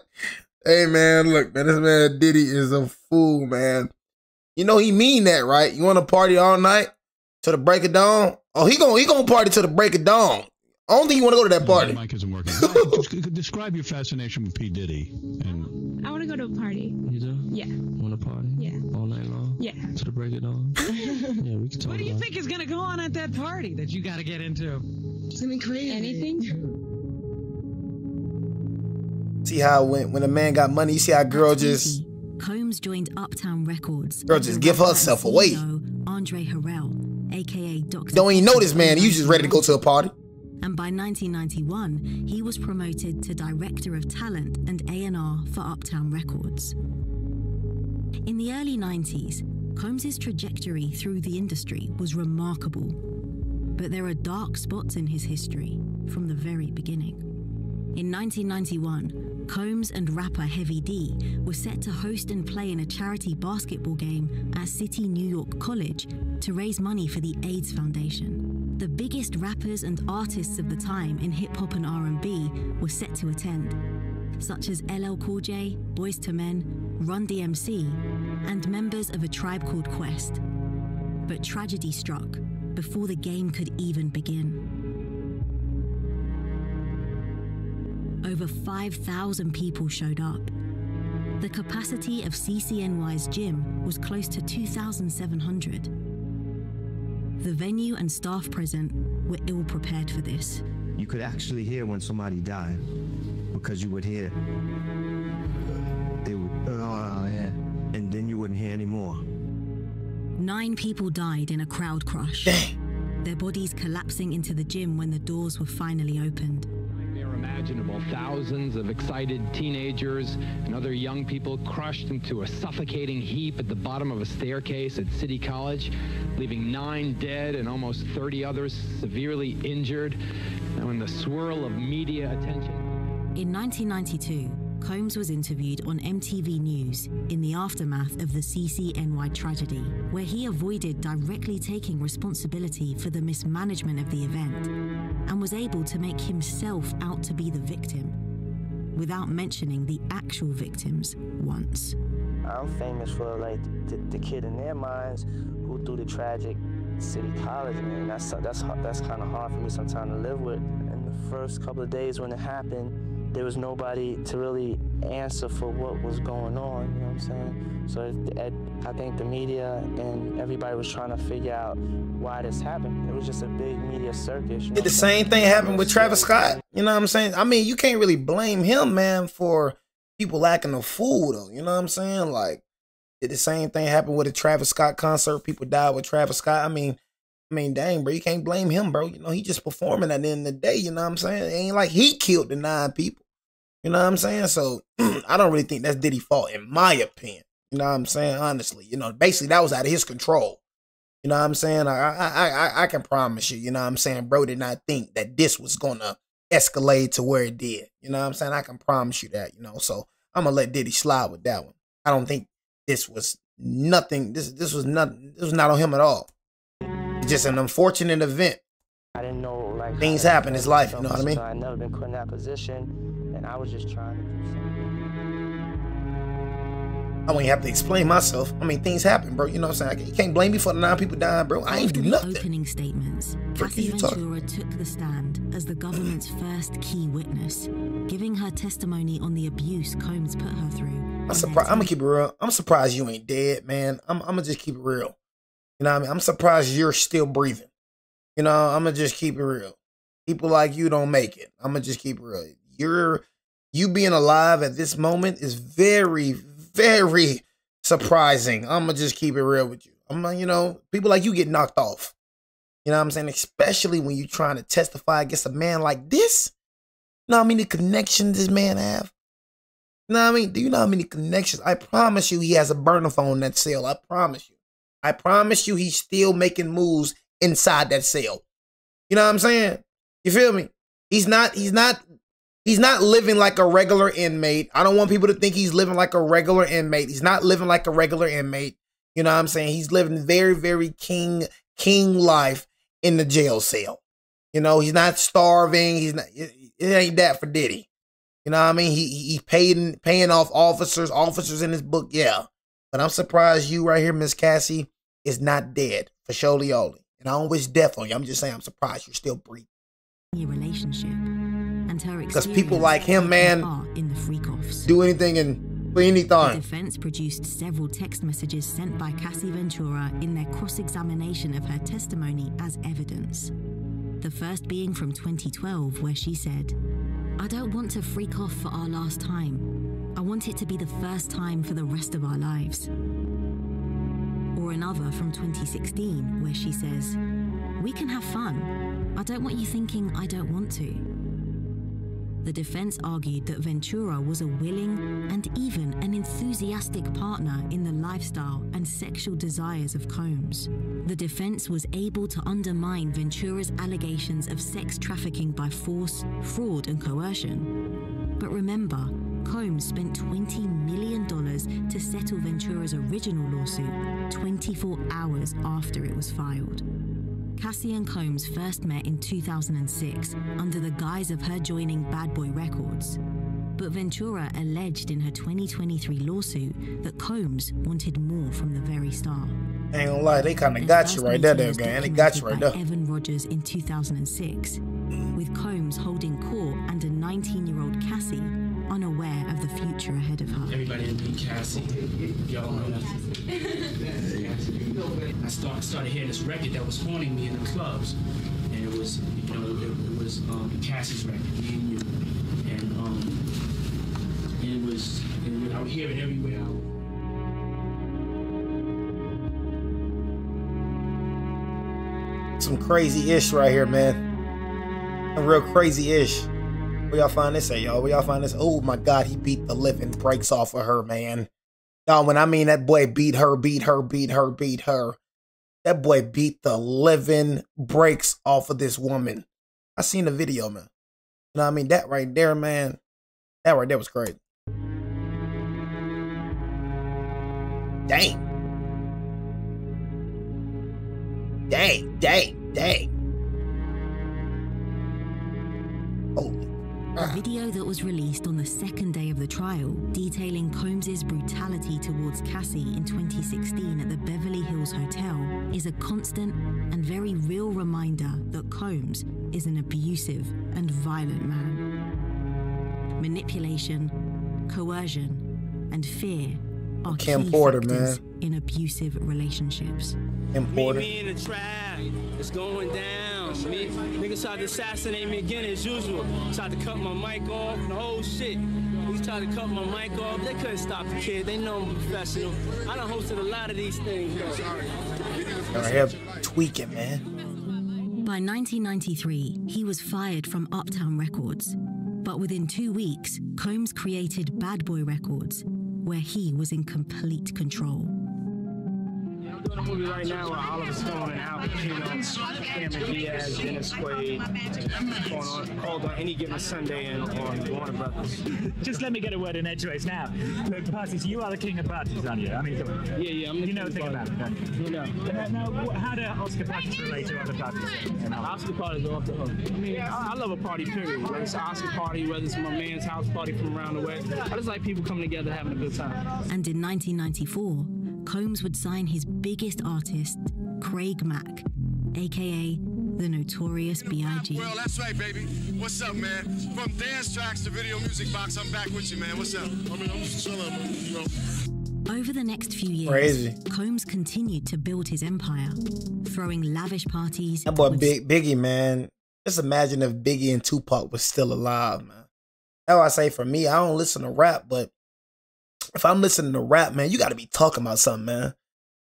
Hey man, look, man, this man Diddy is a fool, man. You know he mean that, right? You want to party all night to the break of dawn? Oh, he gonna party to the break of dawn. I don't think you want to go to that party. The mic isn't working. Describe your fascination with P. Diddy. And I want to go to a party. You do? Yeah. Want to party? Yeah. All night long? Yeah. To the break of dawn? Yeah, we can talk. What do you think is gonna go on at that party that you got to get into? Something crazy. Anything? See how when a man got money, you see how girl just Combs joined Uptown Records. Girl just give herself away. Andre Harrell, aka Dr. Don't even know this man. You just ready to go to a party. And by 1991, he was promoted to Director of Talent and A&R for Uptown Records. In the early 90s, Combs' trajectory through the industry was remarkable. But there are dark spots in his history from the very beginning. In 1991, Combs and rapper Heavy D were set to host and play in a charity basketball game at City New York College to raise money for the AIDS Foundation. The biggest rappers and artists of the time in hip-hop and R&B were set to attend, such as LL Cool J, Boyz II Men, Run DMC, and members of A Tribe Called Quest. But tragedy struck before the game could even begin. Over 5,000 people showed up. The capacity of CCNY's gym was close to 2,700. The venue and staff present were ill prepared for this. You could actually hear when somebody died, because you would hear, they would, oh yeah, and then you wouldn't hear anymore. 9 people died in a crowd crush. Dang. Their bodies collapsing into the gym when the doors were finally opened. Imaginable. Thousands of excited teenagers and other young people crushed into a suffocating heap at the bottom of a staircase at City College, leaving 9 dead and almost 30 others severely injured. And in the swirl of media attention. In 1992, Combs was interviewed on MTV News in the aftermath of the CCNY tragedy, where he avoided directly taking responsibility for the mismanagement of the event and was able to make himself out to be the victim, without mentioning the actual victims once. I'm famous for like the kid in their minds who threw the tragic City College, man. That's kind of hard for me sometimes to live with. In the first couple of days when it happened, there was nobody to really answer for what was going on, you know what I'm saying? So I think the media and everybody was trying to figure out why this happened. It was just a big media circus. You know, the same thing happened with Travis Scott. You know what I'm saying? I mean, you can't really blame him, man, for people acting a fool, though. You know what I'm saying? Like, did the same thing happen with a Travis Scott concert? People died with Travis Scott. I mean, dang, bro, you can't blame him, bro. You know, he just performing at the end of the day, you know what I'm saying? It ain't like he killed the 9 people. You know what I'm saying? So I don't really think that's Diddy's fault, in my opinion. You know what I'm saying? Honestly, you know, basically that was out of his control. You know what I'm saying? I can promise you, you know what I'm saying? Bro did not think that this was going to escalate to where it did. You know what I'm saying? I can promise you that, you know. So I'm going to let Diddy slide with that one. I don't think this was nothing. This was not on him at all. It's just an unfortunate event. I didn't know, like, things happen in his life, you know what I mean? So I'd never been put in that position, and I was just trying to do something. I don't even have to explain myself. I mean, things happen, bro. You know what I'm saying? You can't blame me for the 9 people dying, bro. I ain't do nothing. Opening statements, Kathy Ventura took the stand as the government's first key witness, giving her testimony on the abuse Combs put her through. I'm surprised. I'm gonna keep it real. I'm surprised you ain't dead, man. I'm gonna just keep it real. You know what I mean? I'm surprised you're still breathing. You know, I'm gonna just keep it real. People like you don't make it. I'm gonna just keep it real. You being alive at this moment is very, very surprising. I'm gonna just keep it real with you. You know, people like you get knocked off. You know what I'm saying? Especially when you're trying to testify against a man like this. You know how many connections this man have? You know what I mean? Do you know how many connections? I promise you he has a burner phone in that cell. I promise you. I promise you he's still making moves inside that cell. You know what I'm saying? You feel me? He's not living like a regular inmate. I don't want people to think he's living like a regular inmate. He's not living like a regular inmate. You know what I'm saying? He's living very, very king life in the jail cell. You know, he's not starving. He's not, it ain't that for Diddy. You know what I mean? He paying off officers in his book, yeah. But I'm surprised you right here, Miss Cassie, is not dead for surely only. And I don't wish death on you. I'm just saying I'm surprised you're still breathing. Relationship and her because people like him, man, in the freak-offs. Do anything and for anything. The defense produced several text messages sent by Cassie Ventura in their cross-examination of her testimony as evidence. The first being from 2012, where she said, "I don't want to freak off for our last time. I want it to be the first time for the rest of our lives." Or another from 2016, where she says, "We can have fun. I don't want you thinking I don't want to." The defense argued that Ventura was a willing and even an enthusiastic partner in the lifestyle and sexual desires of Combs. The defense was able to undermine Ventura's allegations of sex trafficking by force, fraud, and coercion. But remember, Combs spent $20 million to settle Ventura's original lawsuit 24 hours after it was filed. Cassie and Combs first met in 2006 under the guise of her joining Bad Boy Records. But Ventura alleged in her 2023 lawsuit that Combs wanted more from the very start. Ain't gonna lie, they kind of got you right there, gang. They got you right there. Evan Rogers in 2006, with Combs holding court and a 19-year-old Cassie unaware of the future ahead of her. Everybody meet Cassie. Y'all know that. I started hearing this record that was haunting me in the clubs, and it was, you know, it was Cassie's record, Me and You, and I would hear it everywhere. Some crazy ish right here, man. A real crazy ish. Where y'all find this at, y'all? Where y'all find this? Oh my God, he beat the living breaks off of her, man. Y'all, when I mean that boy beat her. That boy beat the living breaks off of this woman. I seen the video, man. You know what I mean? That right there, man. That right there was crazy. Dang. Holy. A video that was released on the second day of the trial, detailing Combs' brutality towards Cassie in 2016 at the Beverly Hills Hotel, is a constant and very real reminder that Combs is an abusive and violent man. Manipulation, coercion, and fear are Kim key Porter, factors man. in abusive relationships. Kim Porter. Meet me in the trap. It's going down. Niggas tried to assassinate me again as usual. Tried to cut my mic off, the whole shit. Niggas tried to cut my mic off. They couldn't stop the kid. They know I'm a professional. I done hosted a lot of these things. Right here, tweaking, man. By 1993, he was fired from Uptown Records. But within 2 weeks, Combs created Bad Boy Records, where he was in complete control. I'm doing a movie right now with Oliver Stone and Al Pacino, Cameron Diaz, Dennis Quaid, called On Any Given Sunday and on Warner Brothers. Just let me get a word in edgeways now. Look, parties, you are the king of parties, aren't you? I mean, come on. Yeah, I'm the You know a thing about it, don't you? You know. Now, how do Oscar parties relate to other parties? Oscar parties are off the hook. I mean, I love a party, period. Whether it's an Oscar party, whether it's my man's house party from around the way. I just like people coming together having a good time. And in 1994, Combs would sign his biggest artist, Craig Mack, aka the Notorious B.I.G. Well, that's right, baby. What's up, man? From dance tracks to video music box, I'm back with you, man. What's up? I mean, I'm just chilling, man. You know. Over the next few years, Crazy. Combs continued to build his empire, throwing lavish parties. That boy Biggie, man. Just imagine if Biggie and Tupac was still alive, man. That's why I say for me, I don't listen to rap, but if I'm listening to rap, man, you got to be talking about something, man.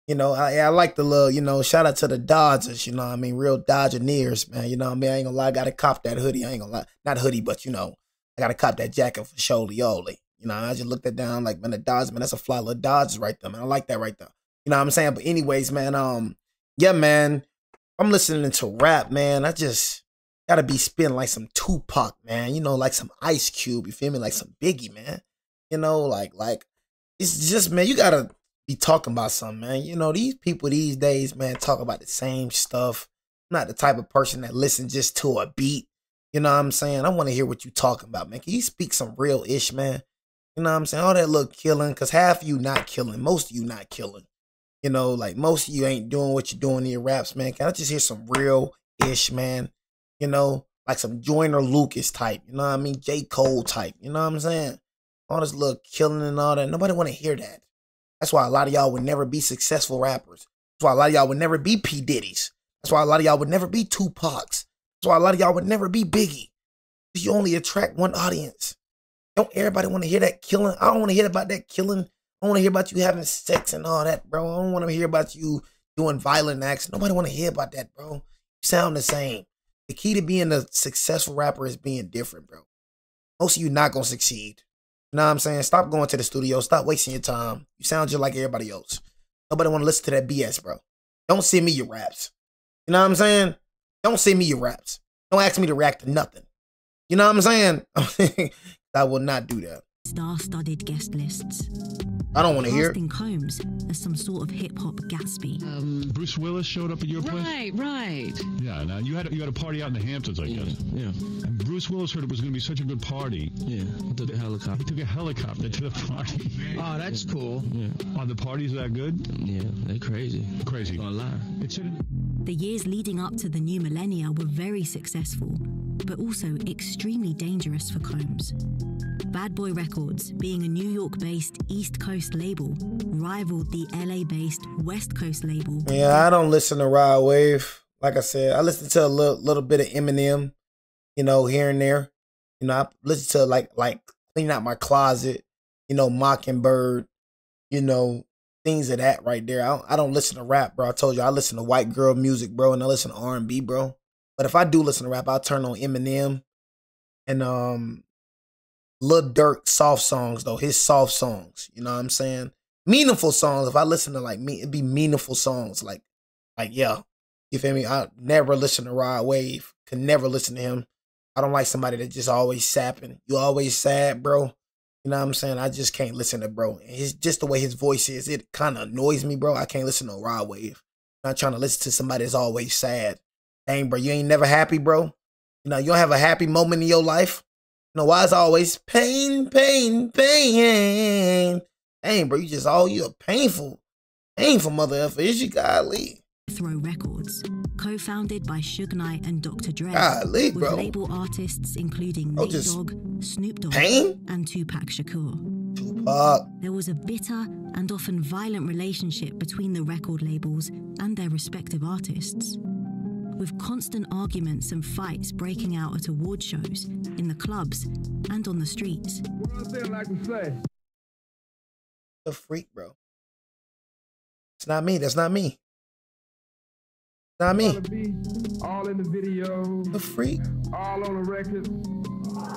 You know, I like the little, you know, shout out to the Dodgers, you know what I mean? Real Dodgeneers, man. You know what I mean? I ain't gonna lie, I got to cop that hoodie. I ain't gonna lie. Not hoodie, but, you know, I got to cop that jacket for Sholioli. You know, I just looked it down like, man, the Dodgers, man, that's a fly little Dodgers right there, man. I like that right there. You know what I'm saying? But anyways, man, yeah, man, I'm listening to rap, man. I just got to be spitting like some Tupac, man. You know, like some Ice Cube, you feel me? Like some Biggie, man. You know, like, it's just, man, you got to be talking about something, man. You know, these people these days, man, talk about the same stuff. I'm not the type of person that listens just to a beat. You know what I'm saying? I want to hear what you talking about, man. Can you speak some real ish, man? You know what I'm saying? All that look killing, because half of you not killing. Most of you not killing. You know, like most of you ain't doing what you're doing in your raps, man. Can I just hear some real ish, man? You know, like some Joyner Lucas type. You know what I mean? J. Cole type. You know what I'm saying? All this look killing and all that. Nobody want to hear that. That's why a lot of y'all would never be successful rappers. That's why a lot of y'all would never be P. Diddy's. That's why a lot of y'all would never be Tupac's. That's why a lot of y'all would never be Biggie. Because you only attract one audience. Don't everybody want to hear that killing? I don't want to hear about that killing. I want to hear about you having sex and all that, bro. I don't want to hear about you doing violent acts. Nobody want to hear about that, bro. You sound the same. The key to being a successful rapper is being different, bro. Most of you not going to succeed. You know what I'm saying? Stop going to the studio. Stop wasting your time. You sound just like everybody else. Nobody want to listen to that BS, bro. Don't send me your raps. You know what I'm saying? Don't send me your raps. Don't ask me to react to nothing. You know what I'm saying? I will not do that. Star-studded guest lists. I don't want to hear it. Casting Combs as some sort of hip-hop Gatsby. Bruce Willis showed up at your place? Right. Yeah, now you had a party out in the Hamptons, I guess. Yeah. And Bruce Willis heard it was going to be such a good party. Yeah, I took a helicopter. He took a helicopter to the party. Oh, that's cool. Yeah. Are the parties that good? Yeah, they're crazy. Crazy. Gonna lie. The years leading up to the new millennia were very successful, but also extremely dangerous for Combs. Bad Boy Records, being a New York-based East Coast label, rivaled the LA-based West Coast label. Yeah, I don't listen to Rod Wave. Like I said, I listen to a little bit of Eminem, you know, here and there. You know, I listen to like Clean Out My Closet, you know, Mockingbird, you know, things of that right there. I don't listen to rap, bro. I told you I listen to white girl music, bro, and I listen to R&B, bro. But if I do listen to rap, I'll turn on Eminem and Lil Durk soft songs, though. His soft songs, you know what I'm saying? Meaningful songs. If I listen to like me, it'd be meaningful songs. Like yeah, you feel me? I never listen to Rod Wave. Could never listen to him. I don't like somebody that just always sapping. You always sad, bro. You know what I'm saying? I just can't listen to bro. It's just the way his voice is. It kind of annoys me, bro. I can't listen to Rod Wave. I'm not trying to listen to somebody that's always sad. Dang, bro, you ain't never happy, bro. You know, you don't have a happy moment in your life. You know, why is always pain? Dang, bro, you're a painful mother effer. Is you godly? Throw Records, co-founded by Suge Knight and Dr. Dre, golly, with bro. label artists including Nate Dogg, Snoop Dogg, and Tupac Shakur. Tupac. There was a bitter and often violent relationship between the record labels and their respective artists, with constant arguments and fights breaking out at award shows, in the clubs, and on the streets. The freak, bro. It's not me. That's not me. Not me. All in the video. The freak. All on the record.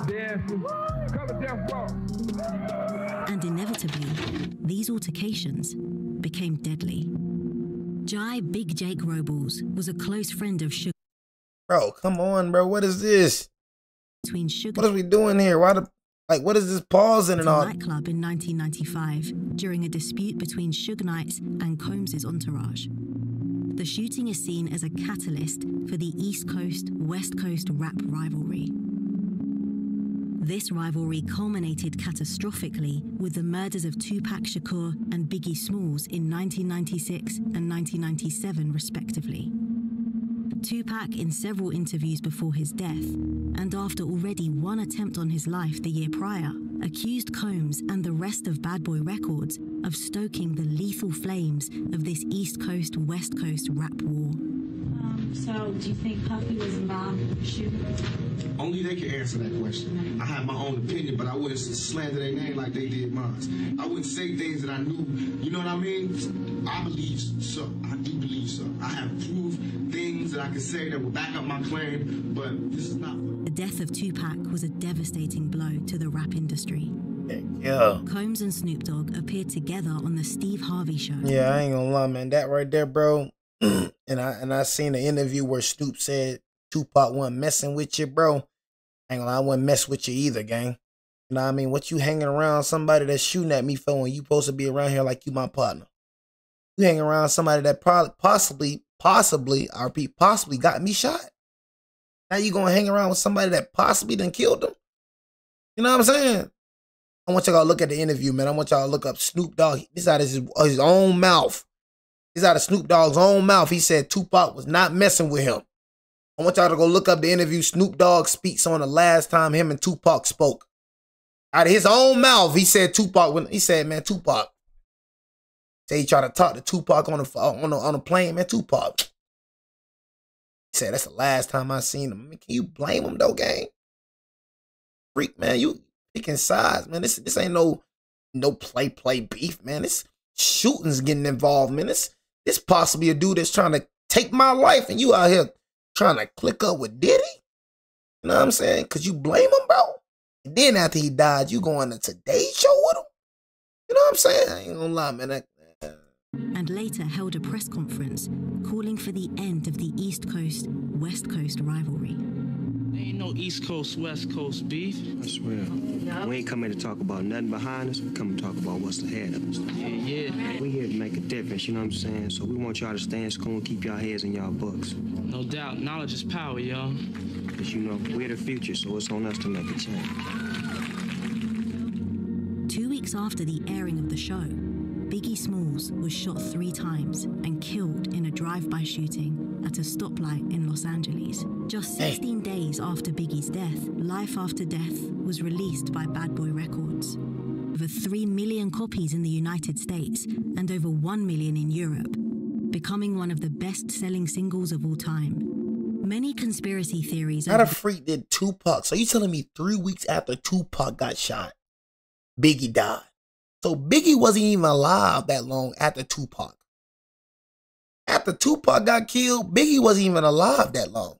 Dancing. Cover death row. And inevitably, these altercations became deadly. Jai Big Jake Robles was a close friend of Suge. Bro, come on, bro. What is this? Between Suge. What are we doing here? What is this pausing and all? Nightclub in 1995 during a dispute between Suge Knight and Combs' entourage. The shooting is seen as a catalyst for the East Coast-West Coast rap rivalry. This rivalry culminated catastrophically with the murders of Tupac Shakur and Biggie Smalls in 1996 and 1997, respectively. Tupac, in several interviews before his death, and after already one attempt on his life the year prior, accused Combs and the rest of Bad Boy Records of stoking the lethal flames of this East Coast, West Coast rap war. So, do you think Puffy was involved in the shooting? Only they can answer that question. I have my own opinion, but I wouldn't slander their name like they did mine. I wouldn't say things that I knew, you know what I mean? I believe so. I do believe so. I have proof, things that I can say that will back up my claim, but this is not. The death of Tupac was a devastating blow to the rap industry. Yeah. Combs and Snoop Dogg appeared together on the Steve Harvey Show. Yeah, I ain't gonna lie, man. That right there, bro. and I seen an interview where Snoop said Tupac wasn't messing with you, bro. I ain't gonna lie, I wouldn't mess with you either, gang. You know what I mean? What you hanging around somebody that's shooting at me for when you supposed to be around here like you my partner? You hanging around somebody that possibly got me shot. Now you gonna hang around with somebody that possibly done killed them? You know what I'm saying? I want y'all to look at the interview, man. I want y'all to look up Snoop Dogg. This is out of his own mouth. This is out of Snoop Dogg's own mouth. He said Tupac was not messing with him. I want y'all to go look up the interview Snoop Dogg speaks on the last time him and Tupac spoke. Out of his own mouth, he said he said, man, Tupac. Say he tried to talk to Tupac on the plane, man. Tupac. He said that's the last time I seen him. I mean, can you blame him though, gang? Freak, man, you picking sides, man. This ain't no play beef, man. This shooting's getting involved, man. This possibly a dude that's trying to take my life, and you out here trying to click up with Diddy. You know what I'm saying? Cause you blame him, bro. And then after he died, you go on the Today Show with him. You know what I'm saying? I ain't gonna lie, man. And later held a press conference calling for the end of the East Coast, West Coast rivalry. There ain't no East Coast, West Coast beef. I swear. We ain't coming to talk about nothing behind us. We come to talk about what's ahead of us. Yeah. We here to make a difference, you know what I'm saying? So we want y'all to stay in school and keep y'all heads in y'all books. No doubt. Knowledge is power, y'all. Because, you know, we're the future, so it's on us to make a change. 2 weeks after the airing of the show, Biggie Smalls was shot 3 times and killed in a drive-by shooting at a stoplight in Los Angeles. Just 16 days after Biggie's death, Life After Death was released by Bad Boy Records. Over 3 million copies in the United States and over 1 million in Europe, becoming one of the best-selling singles of all time. Many conspiracy theories... How the freak did Tupac? So you telling me 3 weeks after Tupac got shot, Biggie died? So Biggie wasn't even alive that long after Tupac. After Tupac got killed, Biggie wasn't even alive that long.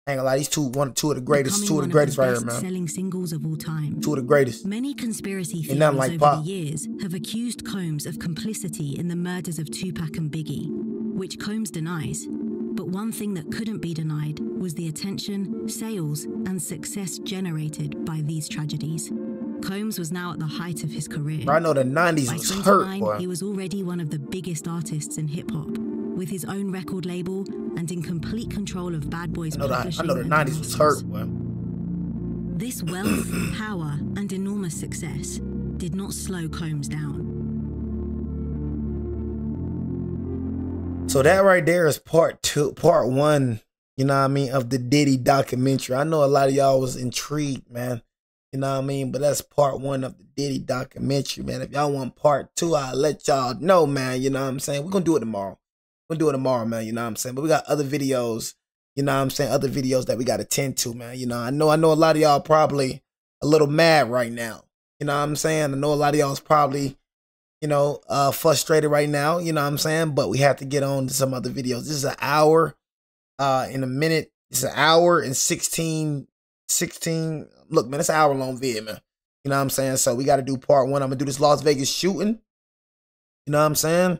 I ain't gonna lie, these two of the greatest right here, man. Selling singles of all time. 2 of the greatest. Many conspiracy theories over the years have accused Combs of complicity in the murders of Tupac and Biggie, which Combs denies. But one thing that couldn't be denied was the attention, sales, and success generated by these tragedies. Combs was now at the height of his career. I know the 90s was hurt, boy. He was already one of the biggest artists in hip-hop, with his own record label and in complete control of Bad Boy's publishing. I know the 90s was hurt, boy. This wealth, power, and enormous success did not slow Combs down. So that right there is part 1, you know what I mean, of the Diddy documentary. I know a lot of y'all was intrigued, man. You know what I mean? But that's part 1 of the Diddy documentary, man. If y'all want part 2, I'll let y'all know, man. You know what I'm saying? We're going to do it tomorrow. We'll do it tomorrow, man. You know what I'm saying? But we got other videos, you know what I'm saying? Other videos that we got to tend to, man. You know, I know a lot of y'all probably a little mad right now. You know what I'm saying? I know a lot of y'all is probably, you know, frustrated right now. You know what I'm saying? But we have to get on to some other videos. This is an hour in a minute. It's an hour and 16. Look, man, it's an hour-long video, man. You know what I'm saying? So we got to do part 1. I'm going to do this Las Vegas shooting. You know what I'm saying?